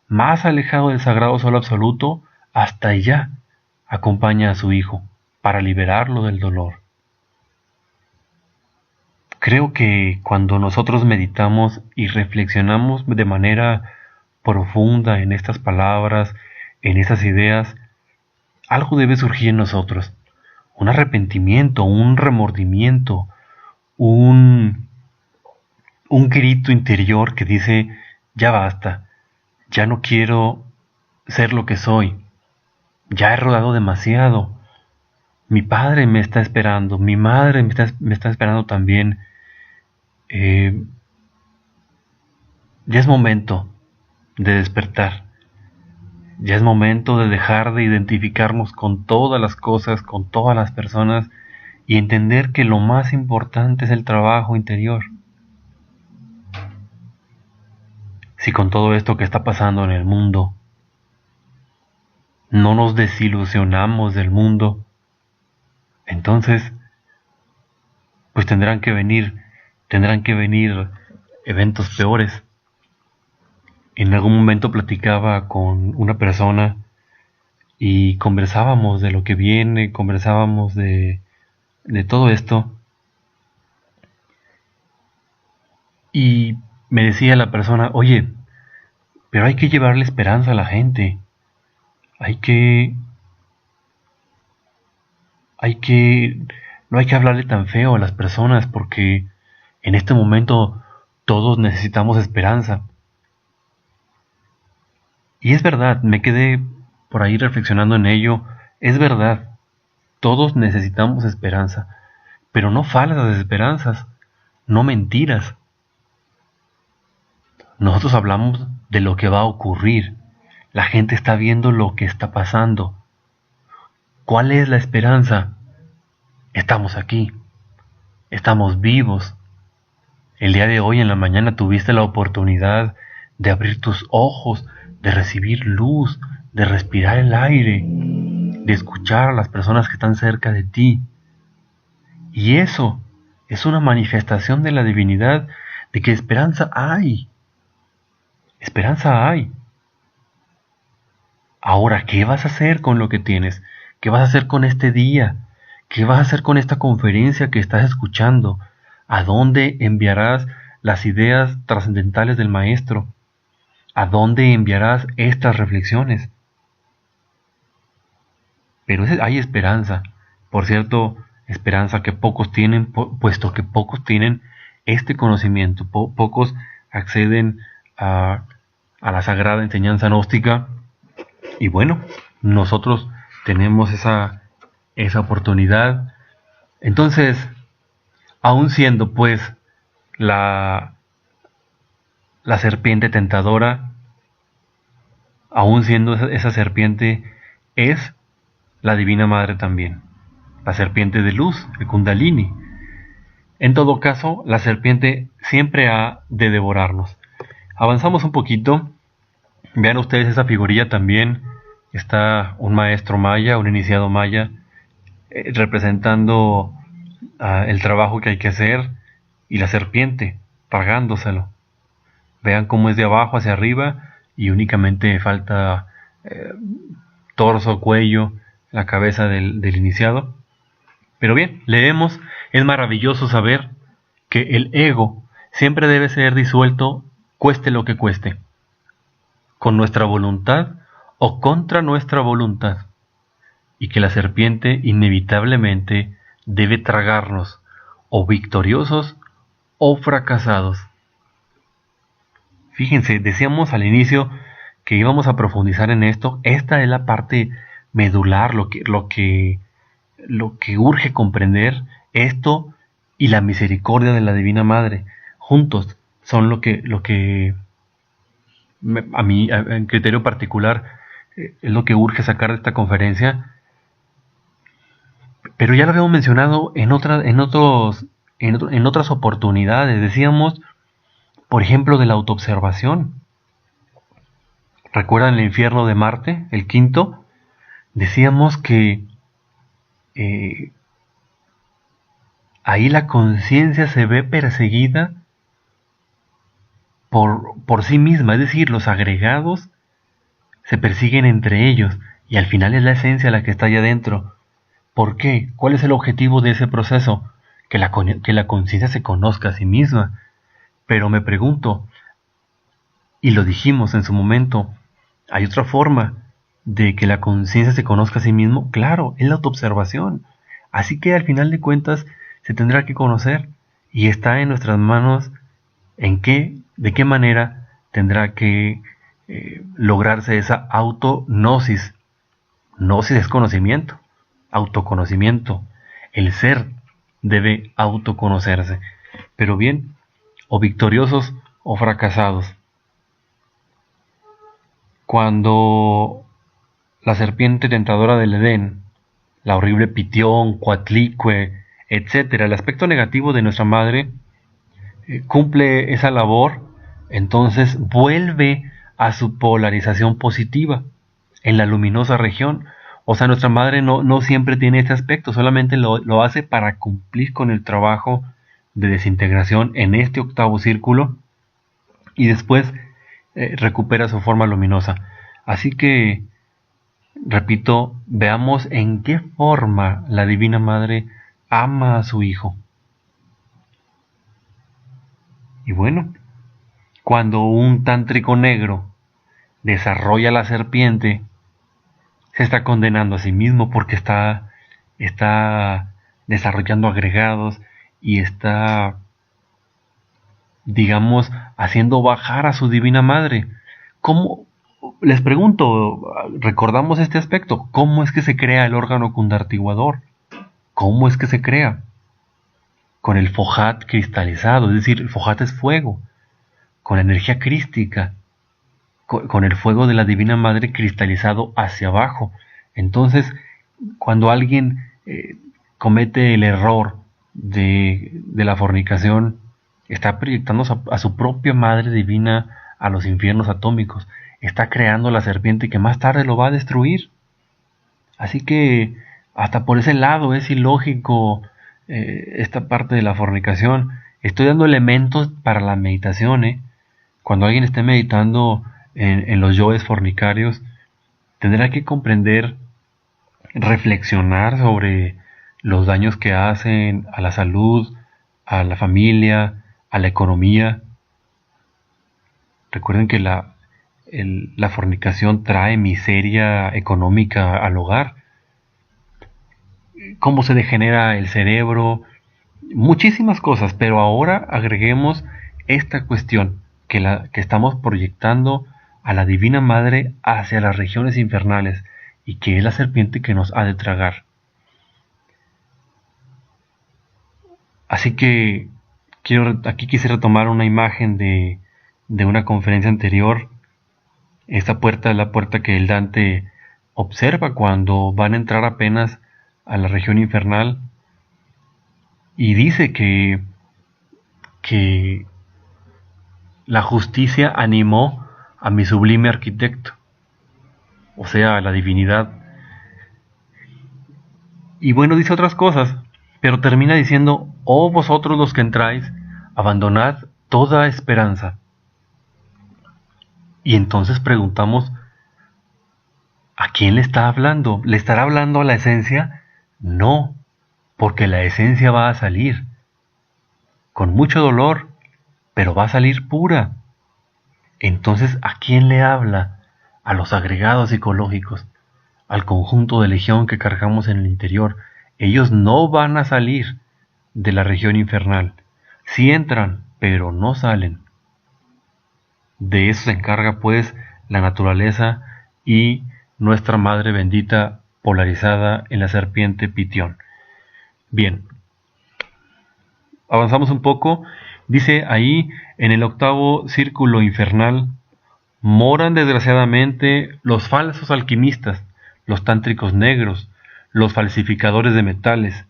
más alejado del sagrado sol absoluto, hasta allá acompaña a su hijo para liberarlo del dolor. Creo que cuando nosotros meditamos y reflexionamos de manera profunda en estas palabras, en estas ideas, algo debe surgir en nosotros. Un arrepentimiento, un remordimiento, un grito interior que dice, ya basta, ya no quiero ser lo que soy, ya he rodado demasiado, mi padre me está esperando, mi madre me está esperando también, ya es momento de despertar, ya es momento de dejar de identificarnos con todas las cosas, con todas las personas y entender que lo más importante es el trabajo interior. Si con todo esto que está pasando en el mundo no nos desilusionamos del mundo, entonces pues tendrán que venir eventos peores. En algún momento platicaba con una persona y conversábamos de lo que viene, conversábamos de todo esto. Y me decía la persona, oye, pero hay que llevarle esperanza a la gente. No hay que hablarle tan feo a las personas porque en este momento todos necesitamos esperanza. Y es verdad, me quedé por ahí reflexionando en ello, es verdad, todos necesitamos esperanza, pero no falsas esperanzas, no mentiras. Nosotros hablamos de lo que va a ocurrir, la gente está viendo lo que está pasando. ¿Cuál es la esperanza? Estamos aquí, estamos vivos. El día de hoy en la mañana tuviste la oportunidad de abrir tus ojos, de recibir luz, de respirar el aire, de escuchar a las personas que están cerca de ti. Y eso es una manifestación de la divinidad, de que esperanza hay. Esperanza hay. Ahora, ¿qué vas a hacer con lo que tienes? ¿Qué vas a hacer con este día? ¿Qué vas a hacer con esta conferencia que estás escuchando? ¿A dónde enviarás las ideas trascendentales del Maestro? ¿A dónde enviarás estas reflexiones? Pero hay esperanza. Por cierto, esperanza que pocos tienen, puesto que pocos tienen este conocimiento. Pocos acceden a la sagrada enseñanza gnóstica. Y bueno, nosotros tenemos esa oportunidad. Entonces, aun siendo pues la serpiente tentadora, aun siendo esa serpiente, es la Divina Madre también, la serpiente de luz, el Kundalini. En todo caso, la serpiente siempre ha de devorarnos. Avanzamos un poquito. Vean ustedes esa figurilla también. Está un maestro maya, un iniciado maya, representando el trabajo que hay que hacer, y la serpiente pagándoselo. Vean cómo es de abajo hacia arriba y únicamente falta torso, cuello, la cabeza del iniciado. Pero bien, leemos, es maravilloso saber que el ego siempre debe ser disuelto cueste lo que cueste, con nuestra voluntad o contra nuestra voluntad, y que la serpiente inevitablemente debe tragarnos, o victoriosos o fracasados. Fíjense, decíamos al inicio que íbamos a profundizar en esto. Esta es la parte medular, lo que urge comprender. Esto y la misericordia de la Divina Madre juntos son lo que a mí, en criterio particular, es lo que urge sacar de esta conferencia. Pero ya lo habíamos mencionado en otras oportunidades. Decíamos, por ejemplo, de la autoobservación. ¿Recuerdan el infierno de Marte, el quinto? Decíamos que ahí la conciencia se ve perseguida por sí misma, es decir, los agregados se persiguen entre ellos y al final es la esencia la que está allá adentro. ¿Por qué? ¿Cuál es el objetivo de ese proceso? Que la conciencia se conozca a sí misma. Pero me pregunto, y lo dijimos en su momento, ¿hay otra forma de que la conciencia se conozca a sí mismo? Claro, es la autoobservación. Así que al final de cuentas se tendrá que conocer y está en nuestras manos de qué manera tendrá que lograrse esa autognosis. Gnosis es conocimiento, autoconocimiento. El ser debe autoconocerse. Pero bien, o victoriosos o fracasados. Cuando la serpiente tentadora del Edén, la horrible Pitión, Coatlicue, etcétera, el aspecto negativo de nuestra madre, cumple esa labor, entonces vuelve a su polarización positiva en la luminosa región. O sea, nuestra madre no siempre tiene este aspecto, solamente lo hace para cumplir con el trabajo de desintegración en este octavo círculo y después recupera su forma luminosa. Así que, repito, veamos en qué forma la Divina Madre ama a su Hijo. Y bueno, cuando un tántrico negro desarrolla la serpiente, se está condenando a sí mismo porque está desarrollando agregados y está, digamos, haciendo bajar a su Divina Madre. ¿Cómo? Les pregunto, recordamos este aspecto, ¿cómo es que se crea el órgano cundartiguador? ¿Cómo es que se crea? Con el Fojat cristalizado, es decir, el Fojat es fuego, con energía crística, con el fuego de la Divina Madre cristalizado hacia abajo. Entonces, cuando alguien comete el error de la fornicación, está proyectando a su propia Madre Divina a los infiernos atómicos. Está creando la serpiente que más tarde lo va a destruir. Así que hasta por ese lado es ilógico esta parte de la fornicación. Estoy dando elementos para la meditación. Cuando alguien esté meditando en los yoes fornicarios, tendrá que comprender, reflexionar sobre los daños que hacen a la salud, a la familia, a la economía. Recuerden que la fornicación trae miseria económica al hogar. Cómo se degenera el cerebro, muchísimas cosas, pero ahora agreguemos esta cuestión que estamos proyectando a la Divina Madre hacia las regiones infernales y que es la serpiente que nos ha de tragar. Así que aquí quise retomar una imagen de una conferencia anterior. Esta puerta es la puerta que el Dante observa cuando van a entrar apenas a la región infernal y dice que la justicia animó a mi sublime arquitecto, o sea, a la divinidad. Y bueno, dice otras cosas, pero termina diciendo: oh vosotros los que entráis, abandonad toda esperanza. Y entonces preguntamos, ¿a quién le está hablando? ¿Le estará hablando a la esencia? No, porque la esencia va a salir, con mucho dolor, pero va a salir pura. Entonces, ¿a quién le habla? A los agregados psicológicos, al conjunto de legión que cargamos en el interior. Ellos no van a salir de la región infernal. Sí entran, pero no salen. De eso se encarga pues la naturaleza y nuestra madre bendita polarizada en la serpiente Pitión. Bien, avanzamos un poco. Dice ahí, en el octavo círculo infernal, moran desgraciadamente los falsos alquimistas, los tántricos negros, los falsificadores de metales,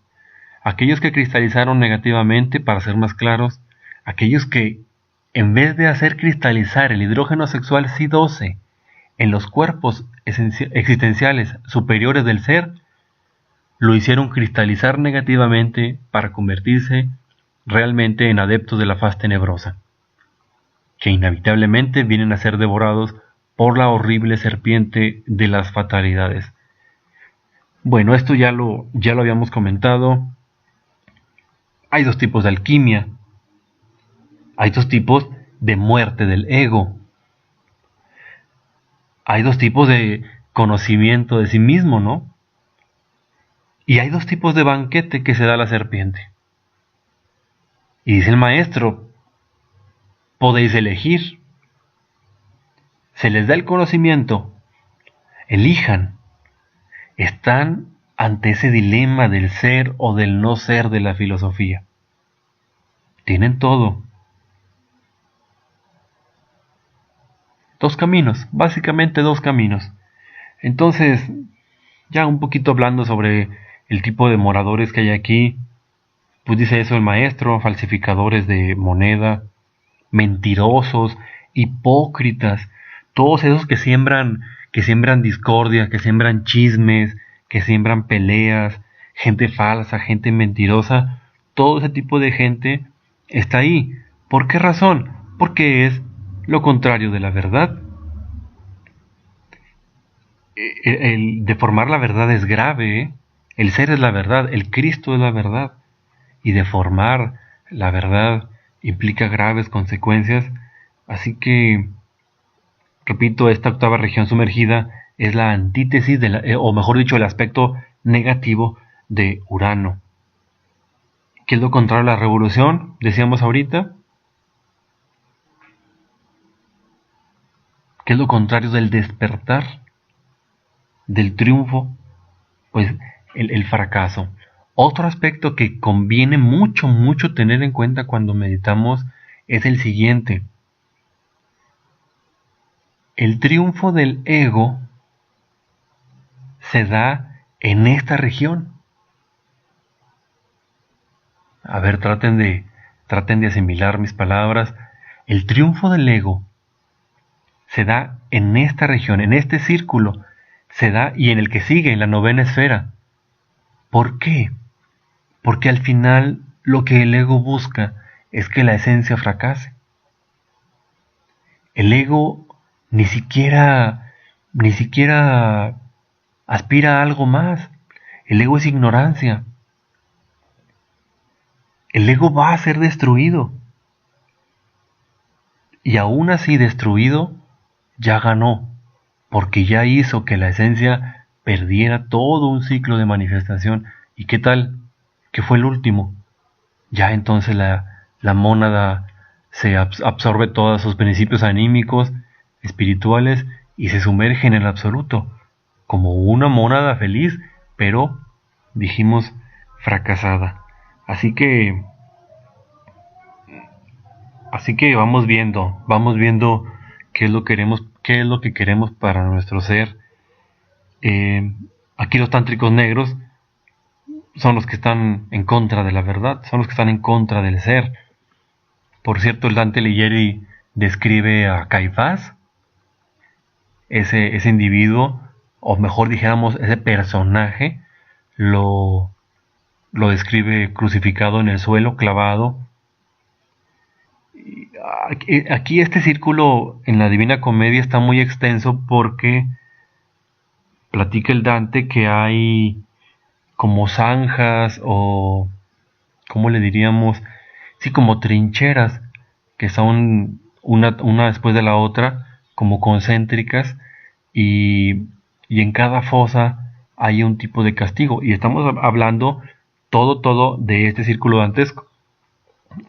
aquellos que cristalizaron negativamente, para ser más claros, aquellos que, en vez de hacer cristalizar el hidrógeno sexual Si-12 en los cuerpos existenciales superiores del ser, lo hicieron cristalizar negativamente para convertirse realmente en adeptos de la faz tenebrosa, que inevitablemente vienen a ser devorados por la horrible serpiente de las fatalidades. Bueno, esto ya lo habíamos comentado. Hay dos tipos de alquimia. Hay dos tipos de muerte del ego. Hay dos tipos de conocimiento de sí mismo, ¿no? Y hay dos tipos de banquete que se da a la serpiente. Y dice el maestro, podéis elegir. Se les da el conocimiento. Elijan. Están ante ese dilema del ser o del no ser de la filosofía. Tienen todo. Dos caminos, básicamente dos caminos. Entonces, ya un poquito hablando sobre el tipo de moradores que hay aquí, pues dice eso el maestro: falsificadores de moneda, mentirosos, hipócritas, todos esos que siembran discordia, que siembran chismes, que siembran peleas, gente falsa, gente mentirosa. Todo ese tipo de gente está ahí. ¿Por qué razón? Porque es lo contrario de la verdad. El deformar la verdad es grave, ¿eh? El ser es la verdad, el Cristo es la verdad. Y deformar la verdad implica graves consecuencias. Así que, repito, esta octava región sumergida es la antítesis, o mejor dicho, el aspecto negativo de Urano. ¿Qué es lo contrario a la revolución? Decíamos ahorita. ¿Qué es lo contrario del despertar? Del triunfo. Pues el fracaso. Otro aspecto que conviene mucho, mucho tener en cuenta cuando meditamos es el siguiente. El triunfo del ego se da en esta región. A ver, traten de asimilar mis palabras. El triunfo del ego se da en esta región, en este círculo, se da y en el que sigue, en la novena esfera. ¿Por qué? Porque al final lo que el ego busca es que la esencia fracase. El ego ni siquiera aspira a algo más. El ego es ignorancia. El ego va a ser destruido. Y aún así destruido, ya ganó, porque ya hizo que la esencia perdiera todo un ciclo de manifestación. ¿Y qué tal? Que fue el último. Ya entonces la mónada se absorbe todos sus principios anímicos, espirituales, y se sumerge en el absoluto, como una mónada feliz, pero, dijimos, fracasada. Así que vamos viendo qué es lo que queremos para nuestro ser. Aquí los tántricos negros son los que están en contra de la verdad, son los que están en contra del ser. Por cierto, el Dante Alighieri describe a Caifás, ese individuo, o mejor dijéramos, ese personaje, lo describe crucificado en el suelo, clavado. Aquí este círculo en la Divina Comedia está muy extenso porque platica el Dante que hay como zanjas o, ¿cómo le diríamos? Sí, como trincheras que son una después de la otra, como concéntricas, y en cada fosa hay un tipo de castigo. Y estamos hablando todo de este círculo dantesco.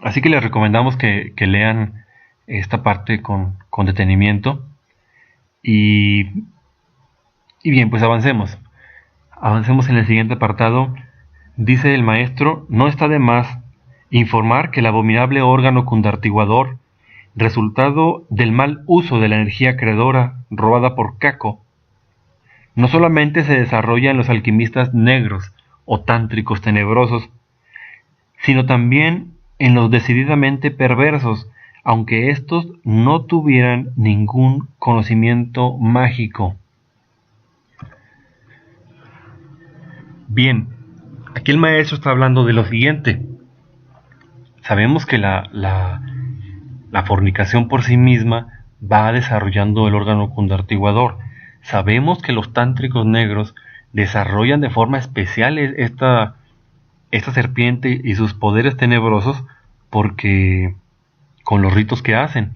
Así que les recomendamos que lean esta parte con detenimiento. Y bien, pues avancemos. Avancemos en el siguiente apartado. Dice el maestro: no está de más informar que el abominable órgano cundartiguador, resultado del mal uso de la energía creadora robada por Kako, no solamente se desarrolla en los alquimistas negros o tántricos tenebrosos, sino también en los decididamente perversos, aunque éstos no tuvieran ningún conocimiento mágico. Bien, aquí el maestro está hablando de lo siguiente. Sabemos que la fornicación por sí misma va desarrollando el órgano cundartiguador. Sabemos que los tántricos negros desarrollan de forma especial esta serpiente y sus poderes tenebrosos porque con los ritos que hacen.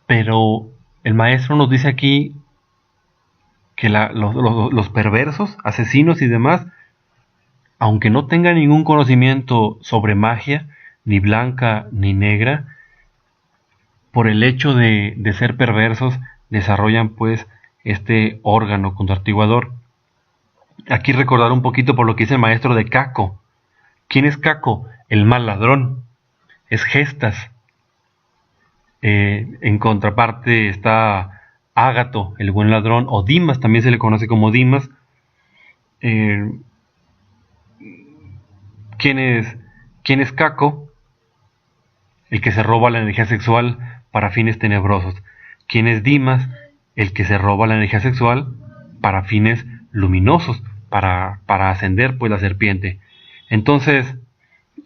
Pero el maestro nos dice aquí que los perversos, asesinos y demás, aunque no tengan ningún conocimiento sobre magia, ni blanca ni negra, por el hecho de ser perversos, desarrollan pues este órgano cundartiguador. Aquí recordar un poquito por lo que dice el maestro de Kako. ¿Quién es Kako? El mal ladrón. Es Gestas. En contraparte está Ágato, el buen ladrón, o Dimas, también se le conoce como Dimas. ¿Quién es Kako? El que se roba la energía sexual para fines tenebrosos. ¿Quién es Dimas? El que se roba la energía sexual para fines luminosos, para ascender pues la serpiente. Entonces,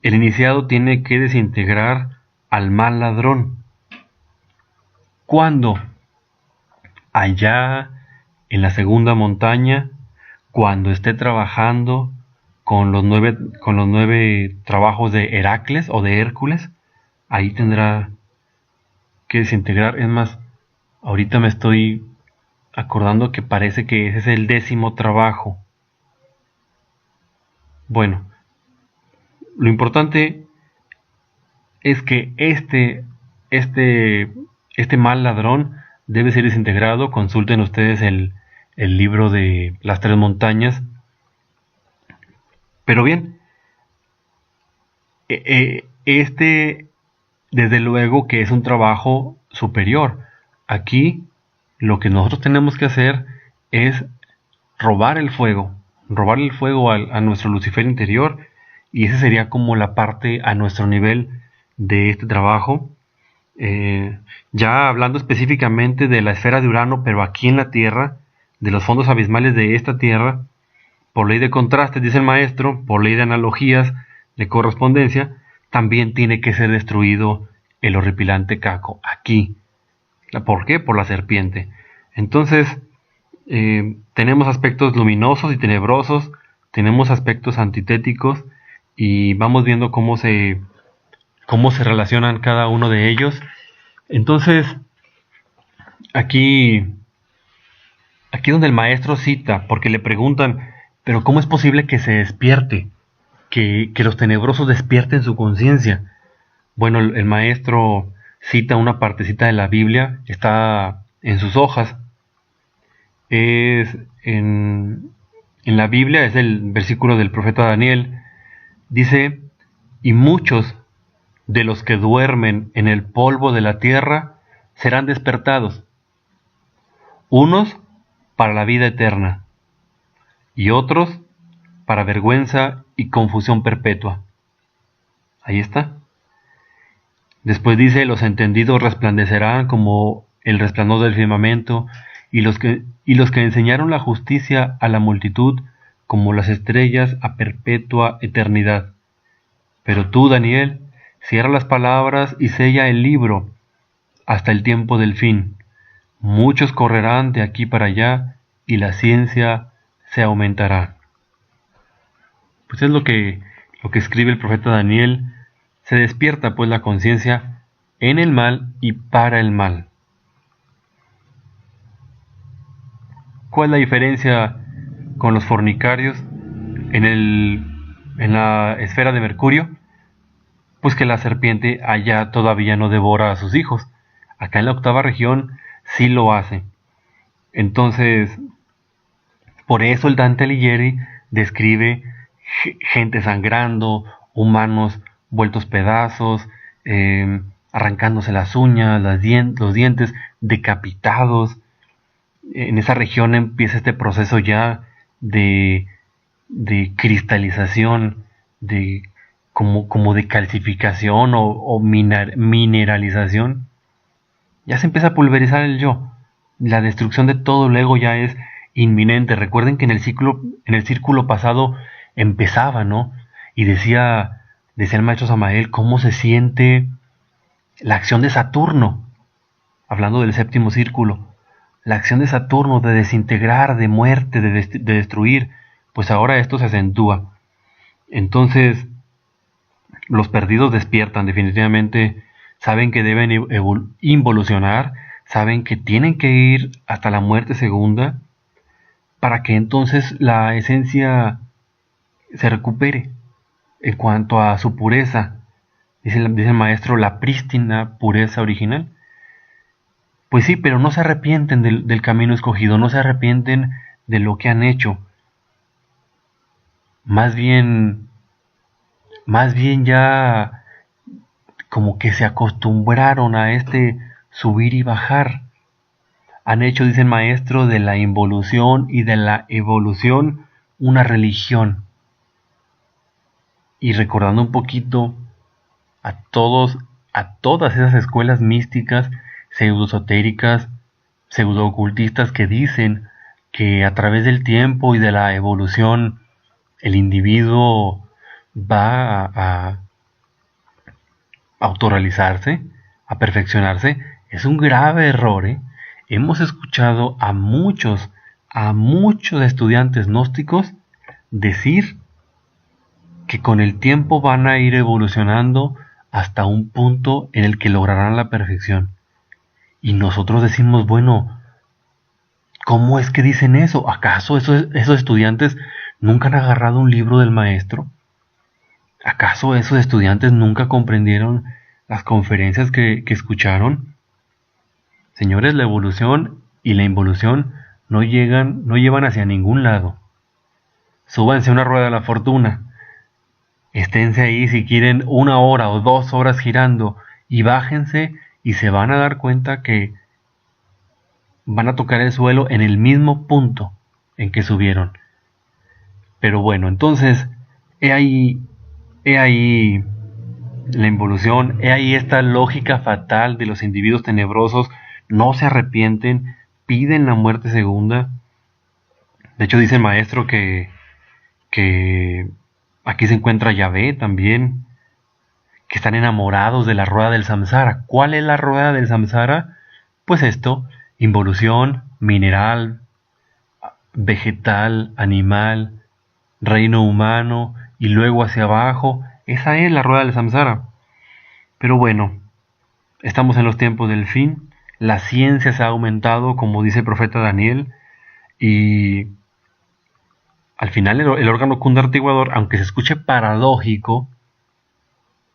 el iniciado tiene que desintegrar al mal ladrón. ¿Cuándo? Allá en la segunda montaña, cuando esté trabajando con los 9 trabajos de Heracles o de Hércules, ahí tendrá que desintegrar. Es más, ahorita me estoy acordando que parece que ese es el 10º trabajo. Bueno, lo importante es que este mal ladrón debe ser desintegrado. Consulten ustedes el libro de las 3 montañas. Pero bien, desde luego que es un trabajo superior. Aquí lo que nosotros tenemos que hacer es robar el fuego a nuestro Lucifer interior, y esa sería como la parte a nuestro nivel de este trabajo. Ya hablando específicamente de la esfera de Urano, pero aquí en la Tierra, de los fondos abismales de esta Tierra, por ley de contrastes, dice el maestro, por ley de analogías, de correspondencia, también tiene que ser destruido el horripilante Kako, aquí. ¿Por qué? Por la serpiente. Entonces, tenemos aspectos luminosos y tenebrosos, tenemos aspectos antitéticos, y vamos viendo cómo se relacionan cada uno de ellos. Entonces, aquí donde el maestro cita, porque le preguntan, pero ¿cómo es posible que se despierte? Que los tenebrosos despierten su conciencia. Bueno, el maestro cita una partecita de la Biblia, está en sus hojas. Es en la Biblia, es el versículo del profeta Daniel. Dice: y muchos de los que duermen en el polvo de la tierra serán despertados, unos para la vida eterna, y otros para vergüenza y confusión perpetua. Ahí está. Después dice: los entendidos resplandecerán como el resplandor del firmamento, y los que enseñaron la justicia a la multitud como las estrellas a perpetua eternidad. Pero tú, Daniel, cierra las palabras y sella el libro hasta el tiempo del fin. Muchos correrán de aquí para allá y la ciencia se aumentará. Pues es lo que escribe el profeta Daniel. Se despierta pues la conciencia en el mal y para el mal. ¿Cuál es la diferencia con los fornicarios en la esfera de Mercurio? Pues que la serpiente allá todavía no devora a sus hijos. Acá en la octava región sí lo hace. Entonces, por eso el Dante Alighieri describe gente sangrando, humanos vueltos pedazos, arrancándose las uñas, los dientes, decapitados. En esa región empieza este proceso ya de, de cristalización, de como de calcificación o mineralización. Ya se empieza a pulverizar el yo. La destrucción de todo el ego ya es inminente. Recuerden que en el círculo pasado empezaba, ¿no? Y decía el maestro Samael cómo se siente la acción de Saturno, hablando del séptimo círculo, la acción de Saturno de desintegrar, de muerte, de destruir, pues ahora esto se acentúa. Entonces, los perdidos despiertan definitivamente, saben que deben involucionar, saben que tienen que ir hasta la muerte segunda para que entonces la esencia se recupere en cuanto a su pureza. Dice el maestro, la prístina pureza original. Pues sí, pero no se arrepienten del camino escogido, no se arrepienten de lo que han hecho. Más bien ya como que se acostumbraron a este subir y bajar. Han hecho, dice el maestro, de la involución y de la evolución una religión. Y recordando un poquito a todas esas escuelas místicas, pseudoesotéricas, pseudoocultistas que dicen que a través del tiempo y de la evolución el individuo va a autorrealizarse, a perfeccionarse, es un grave error. Hemos escuchado a muchos estudiantes gnósticos decir que con el tiempo van a ir evolucionando hasta un punto en el que lograrán la perfección. Y nosotros decimos, bueno, ¿cómo es que dicen eso? ¿Acaso esos estudiantes nunca han agarrado un libro del maestro? ¿Acaso esos estudiantes nunca comprendieron las conferencias que escucharon? Señores, la evolución y la involución no llevan hacia ningún lado. Súbanse a una rueda de la fortuna. Esténse ahí si quieren 1 hora o 2 horas girando y bájense y se van a dar cuenta que van a tocar el suelo en el mismo punto en que subieron. Pero bueno, entonces, he ahí la involución, he ahí esta lógica fatal de los individuos tenebrosos, no se arrepienten, piden la muerte segunda. De hecho dice el maestro que aquí se encuentra Yahvé también, que están enamorados de la rueda del samsara. ¿Cuál es la rueda del samsara? Pues esto, involución, mineral, vegetal, animal, reino humano y luego hacia abajo. Esa es la rueda del samsara. Pero bueno, estamos en los tiempos del fin. La ciencia se ha aumentado, como dice el profeta Daniel, y al final el órgano kundartiguador, aunque se escuche paradójico,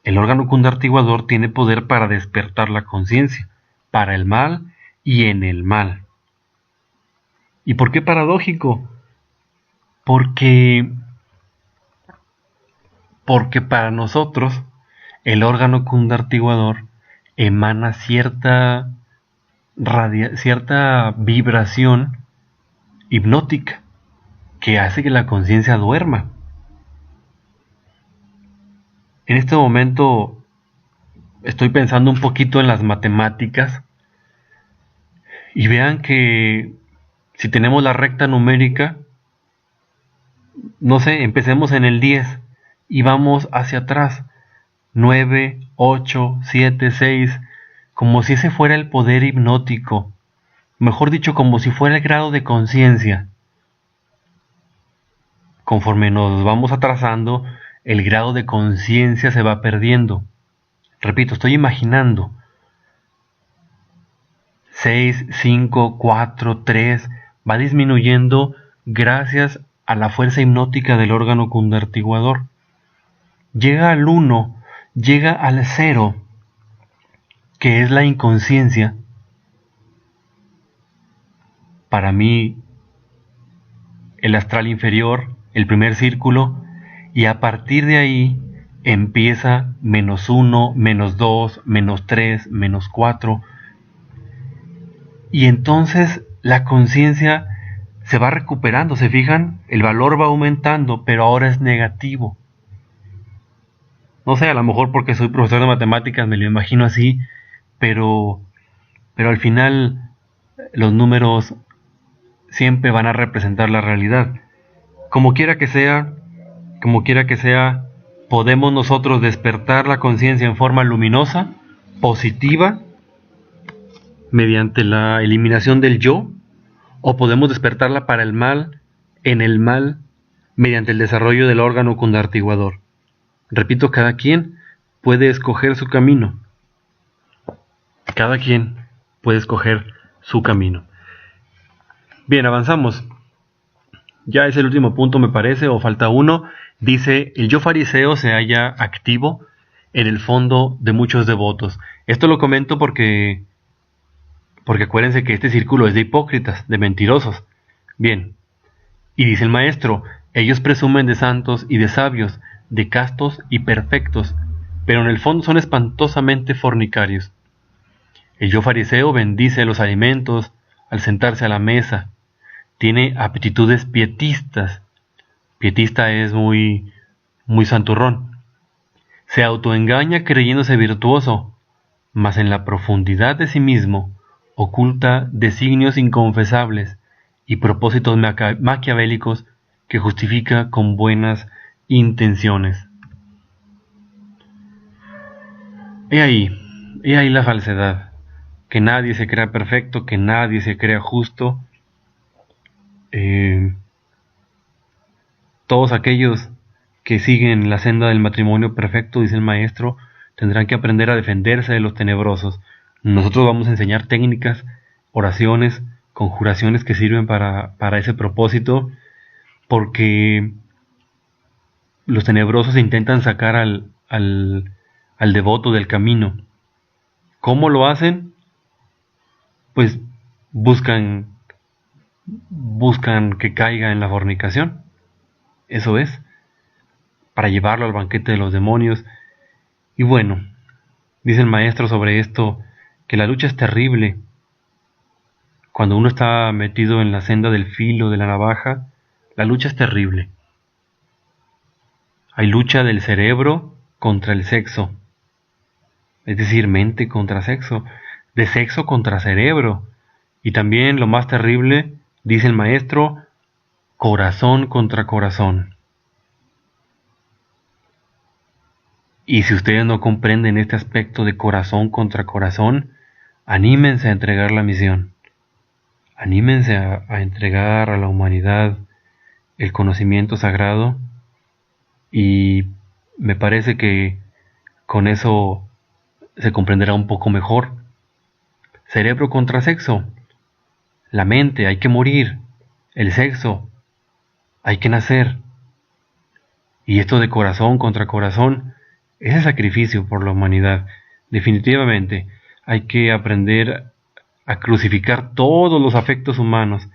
el órgano kundartiguador tiene poder para despertar la conciencia, para el mal y en el mal. ¿Y por qué paradójico? Porque para nosotros el órgano kundartiguador emana cierta vibración hipnótica que hace que la conciencia duerma. En este momento estoy pensando un poquito en las matemáticas y vean que si tenemos la recta numérica, no sé, empecemos en el 10 y vamos hacia atrás, 9, 8, 7, 6, como si ese fuera el poder hipnótico, mejor dicho, como si fuera el grado de conciencia. Conforme nos vamos atrasando, el grado de conciencia se va perdiendo. Repito, estoy imaginando, 6, 5, 4, 3, va disminuyendo gracias a la fuerza hipnótica del órgano cundartiguador. Llega al 1, llega al 0, que es la inconsciencia. Para mí, el astral inferior, el primer círculo, y a partir de ahí empieza -1, -2, -3, -4, y entonces la conciencia se va recuperando, ¿se fijan? El valor va aumentando, pero ahora es negativo. No sé, a lo mejor porque soy profesor de matemáticas me lo imagino así, pero al final los números siempre van a representar la realidad. Como quiera que sea, podemos nosotros despertar la conciencia en forma luminosa, positiva, mediante la eliminación del yo, o podemos despertarla para el mal, en el mal, mediante el desarrollo del órgano cundartiguador. Repito, cada quien puede escoger su camino. Cada quien puede escoger su camino. Bien, avanzamos. Ya es el último punto, me parece, o falta uno. Dice, el yo fariseo se halla activo en el fondo de muchos devotos. Esto lo comento porque acuérdense que este círculo es de hipócritas, de mentirosos. Bien, y dice el maestro, ellos presumen de santos y de sabios, de castos y perfectos, pero en el fondo son espantosamente fornicarios. El yo fariseo bendice los alimentos al sentarse a la mesa, tiene aptitudes pietistas. Pietista es muy santurrón. Se autoengaña creyéndose virtuoso, mas en la profundidad de sí mismo oculta designios inconfesables y propósitos maquiavélicos que justifica con buenas intenciones. He ahí la falsedad, que nadie se crea perfecto, que nadie se crea justo. Todos aquellos que siguen la senda del matrimonio perfecto, dice el maestro, tendrán que aprender a defenderse de los tenebrosos. Nosotros vamos a enseñar técnicas, oraciones, conjuraciones que sirven para ese propósito, porque los tenebrosos intentan sacar al devoto del camino. ¿Cómo lo hacen? Pues buscan que caiga en la fornicación. Eso es, para llevarlo al banquete de los demonios. Y bueno, dice el maestro sobre esto, que la lucha es terrible. Cuando uno está metido en la senda del filo de la navaja, la lucha es terrible. Hay lucha del cerebro contra el sexo, es decir, mente contra sexo, de sexo contra cerebro, y también lo más terrible, dice el maestro, corazón contra corazón. Y si ustedes no comprenden este aspecto de corazón contra corazón, anímense a entregar la misión. Anímense a entregar a la humanidad el conocimiento sagrado, y me parece que con eso se comprenderá un poco mejor. Cerebro contra sexo. La mente, hay que morir. El sexo, hay que nacer. Y esto de corazón contra corazón, ese sacrificio por la humanidad. Definitivamente, hay que aprender a crucificar todos los afectos humanos.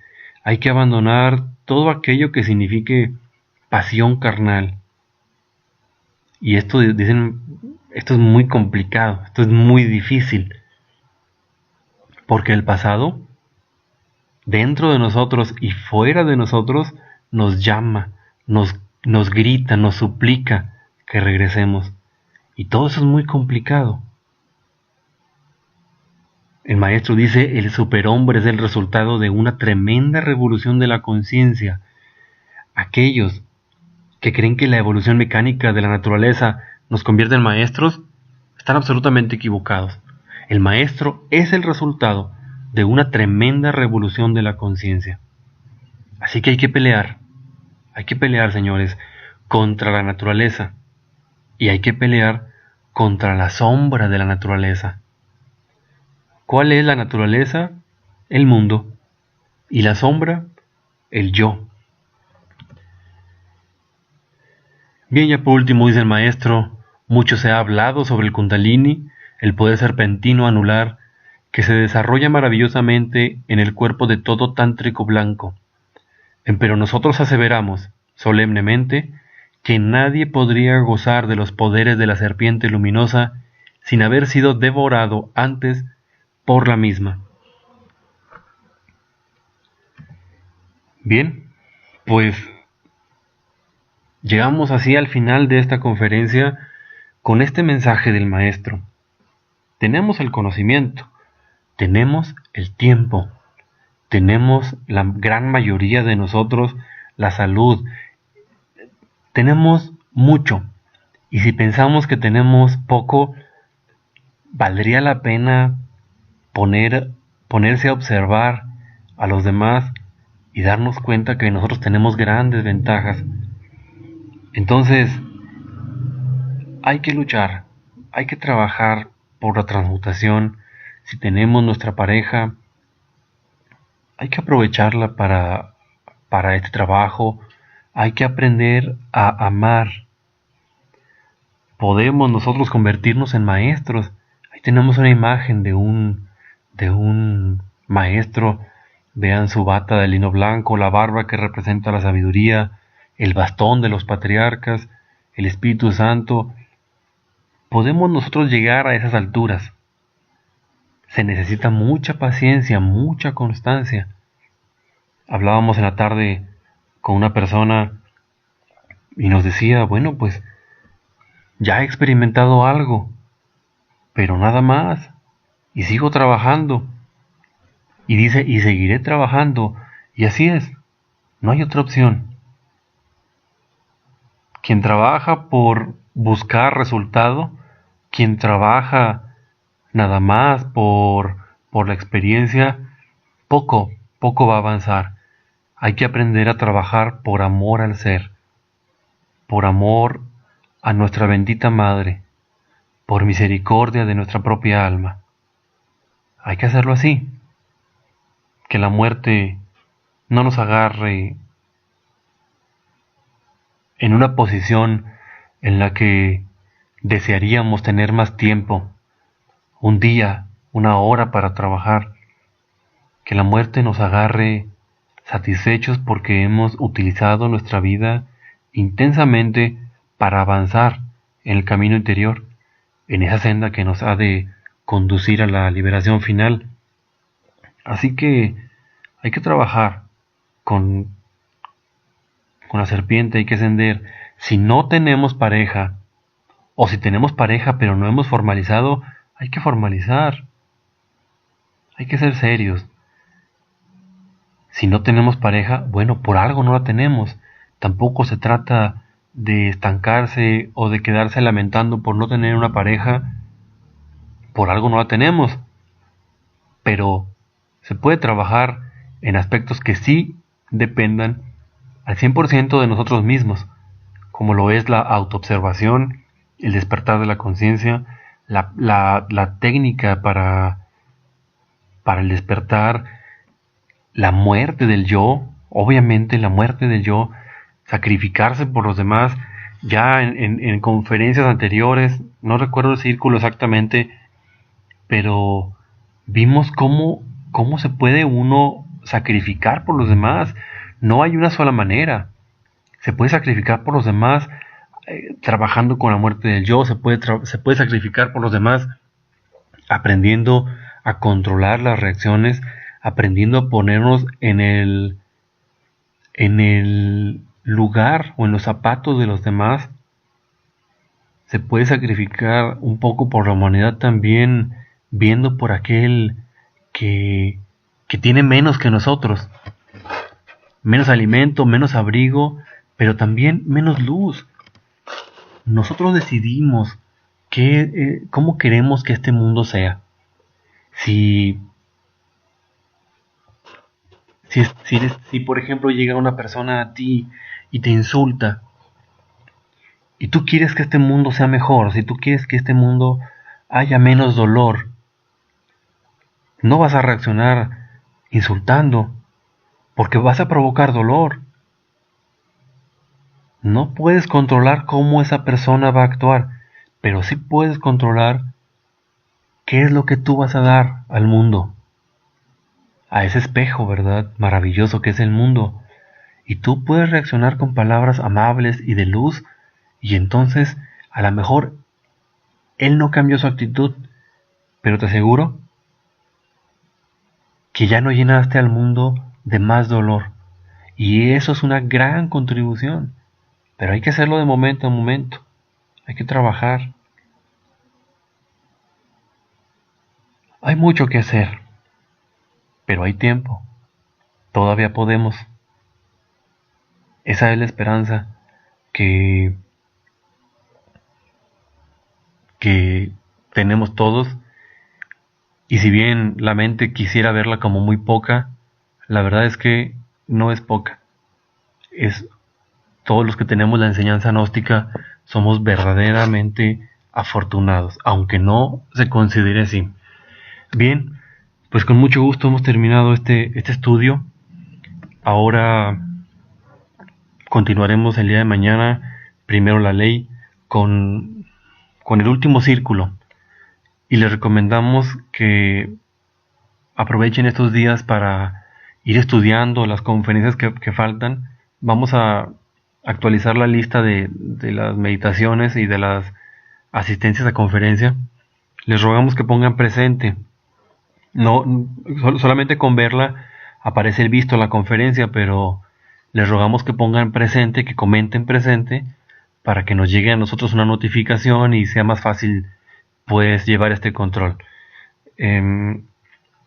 Hay que abandonar todo aquello que signifique pasión carnal. Y esto, dicen, esto es muy complicado, esto es muy difícil. Porque el pasado, dentro de nosotros y fuera de nosotros, nos llama, nos grita, nos suplica que regresemos. Y todo eso es muy complicado. El maestro dice, el superhombre es el resultado de una tremenda revolución de la conciencia. Aquellos que creen que la evolución mecánica de la naturaleza nos convierte en maestros, están absolutamente equivocados. El maestro es el resultado de una tremenda revolución de la conciencia. Así que hay que pelear, señores, contra la naturaleza, y hay que pelear contra la sombra de la naturaleza. ¿Cuál es la naturaleza? El mundo. Y la sombra, el yo. Bien, ya por último dice el maestro, mucho se ha hablado sobre el Kundalini, el poder serpentino anular, que se desarrolla maravillosamente en el cuerpo de todo tántrico blanco. Pero nosotros aseveramos, solemnemente, que nadie podría gozar de los poderes de la serpiente luminosa sin haber sido devorado antes por la misma. Bien, pues llegamos así al final de esta conferencia con este mensaje del maestro. Tenemos el conocimiento, tenemos el tiempo, tenemos la gran mayoría de nosotros la salud, tenemos mucho. Y si pensamos que tenemos poco, valdría la pena ponerse a observar a los demás y darnos cuenta que nosotros tenemos grandes ventajas. Entonces, hay que luchar, hay que trabajar por la transmutación. Si tenemos nuestra pareja, hay que aprovecharla para este trabajo. Hay que aprender a amar. Podemos nosotros convertirnos en maestros. Ahí tenemos una imagen de un maestro. Vean su bata de lino blanco, la barba que representa la sabiduría, el bastón de los patriarcas, el Espíritu Santo. Podemos nosotros llegar a esas alturas. Se necesita mucha paciencia, mucha constancia. Hablábamos en la tarde con una persona y nos decía, bueno, pues ya he experimentado algo, pero nada más, y sigo trabajando. Y dice, y seguiré trabajando, y así es, no hay otra opción. Quien trabaja por buscar resultado, quien trabaja nada más por la experiencia, poco va a avanzar. Hay que aprender a trabajar por amor al ser, por amor a nuestra bendita madre, por misericordia de nuestra propia alma. Hay que hacerlo así. Que la muerte no nos agarre en una posición en la que desearíamos tener más tiempo, un día, una hora para trabajar. Que la muerte nos agarre satisfechos porque hemos utilizado nuestra vida intensamente para avanzar en el camino interior, en esa senda que nos ha de conducir a la liberación final. Así que hay que trabajar con la serpiente, hay que ascender. Si no tenemos pareja, o si tenemos pareja pero no hemos formalizado, hay que formalizar. Hay que ser serios. Si no tenemos pareja, bueno, por algo no la tenemos. Tampoco se trata de estancarse o de quedarse lamentando por no tener una pareja. Por algo no la tenemos. Pero se puede trabajar en aspectos que sí dependan al 100% de nosotros mismos, como lo es la autoobservación, el despertar de la conciencia, la técnica para el despertar, la muerte del yo, obviamente la muerte del yo, sacrificarse por los demás. Ya en conferencias anteriores, no recuerdo el círculo exactamente, pero vimos cómo se puede uno sacrificar por los demás. No hay una sola manera. Se puede sacrificar por los demás trabajando con la muerte del yo, se puede sacrificar por los demás aprendiendo a controlar las reacciones, aprendiendo a ponernos en el lugar o en los zapatos de los demás. Se puede sacrificar un poco por la humanidad también, viendo por aquel que tiene menos que nosotros, menos alimento, menos abrigo, pero también menos luz. Nosotros decidimos cómo queremos que este mundo sea. Si por ejemplo llega una persona a ti y te insulta, y tú quieres que este mundo sea mejor, si tú quieres que este mundo haya menos dolor, No vas a reaccionar insultando, porque vas a provocar dolor. No puedes controlar cómo esa persona va a actuar, pero sí puedes controlar qué es lo que tú vas a dar al mundo, a ese espejo, ¿verdad? Maravilloso que es el mundo. Y tú puedes reaccionar con palabras amables y de luz, y entonces a lo mejor él no cambió su actitud, pero te aseguro que ya no llenaste al mundo de más dolor. Y eso es una gran contribución. Pero hay que hacerlo de momento a momento. Hay que trabajar. Hay mucho que hacer, pero hay tiempo. Todavía podemos. Esa es la esperanza que, que tenemos todos. Y si bien la mente quisiera verla como muy poca, la verdad es que no es poca. Es todos los que tenemos la enseñanza gnóstica somos verdaderamente afortunados, aunque no se considere así. Bien, pues con mucho gusto hemos terminado este estudio. Ahora continuaremos el día de mañana, primero la ley, con el último círculo. Y les recomendamos que aprovechen estos días para ir estudiando las conferencias que faltan. Vamos a actualizar la lista de las meditaciones y de las asistencias a conferencia. Les rogamos que pongan presente. No, solamente con verla aparece el visto en la conferencia, pero les rogamos que pongan presente, que comenten presente, para que nos llegue a nosotros una notificación y sea más fácil pues llevar este control.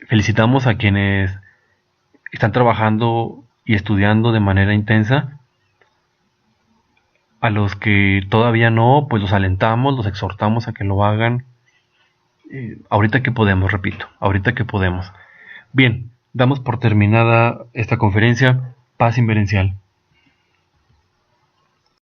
Felicitamos a quienes están trabajando y estudiando de manera intensa. A los que todavía no, pues los alentamos, los exhortamos a que lo hagan. Ahorita que podemos, repito, ahorita que podemos. Bien, damos por terminada esta conferencia. Paz inverencial.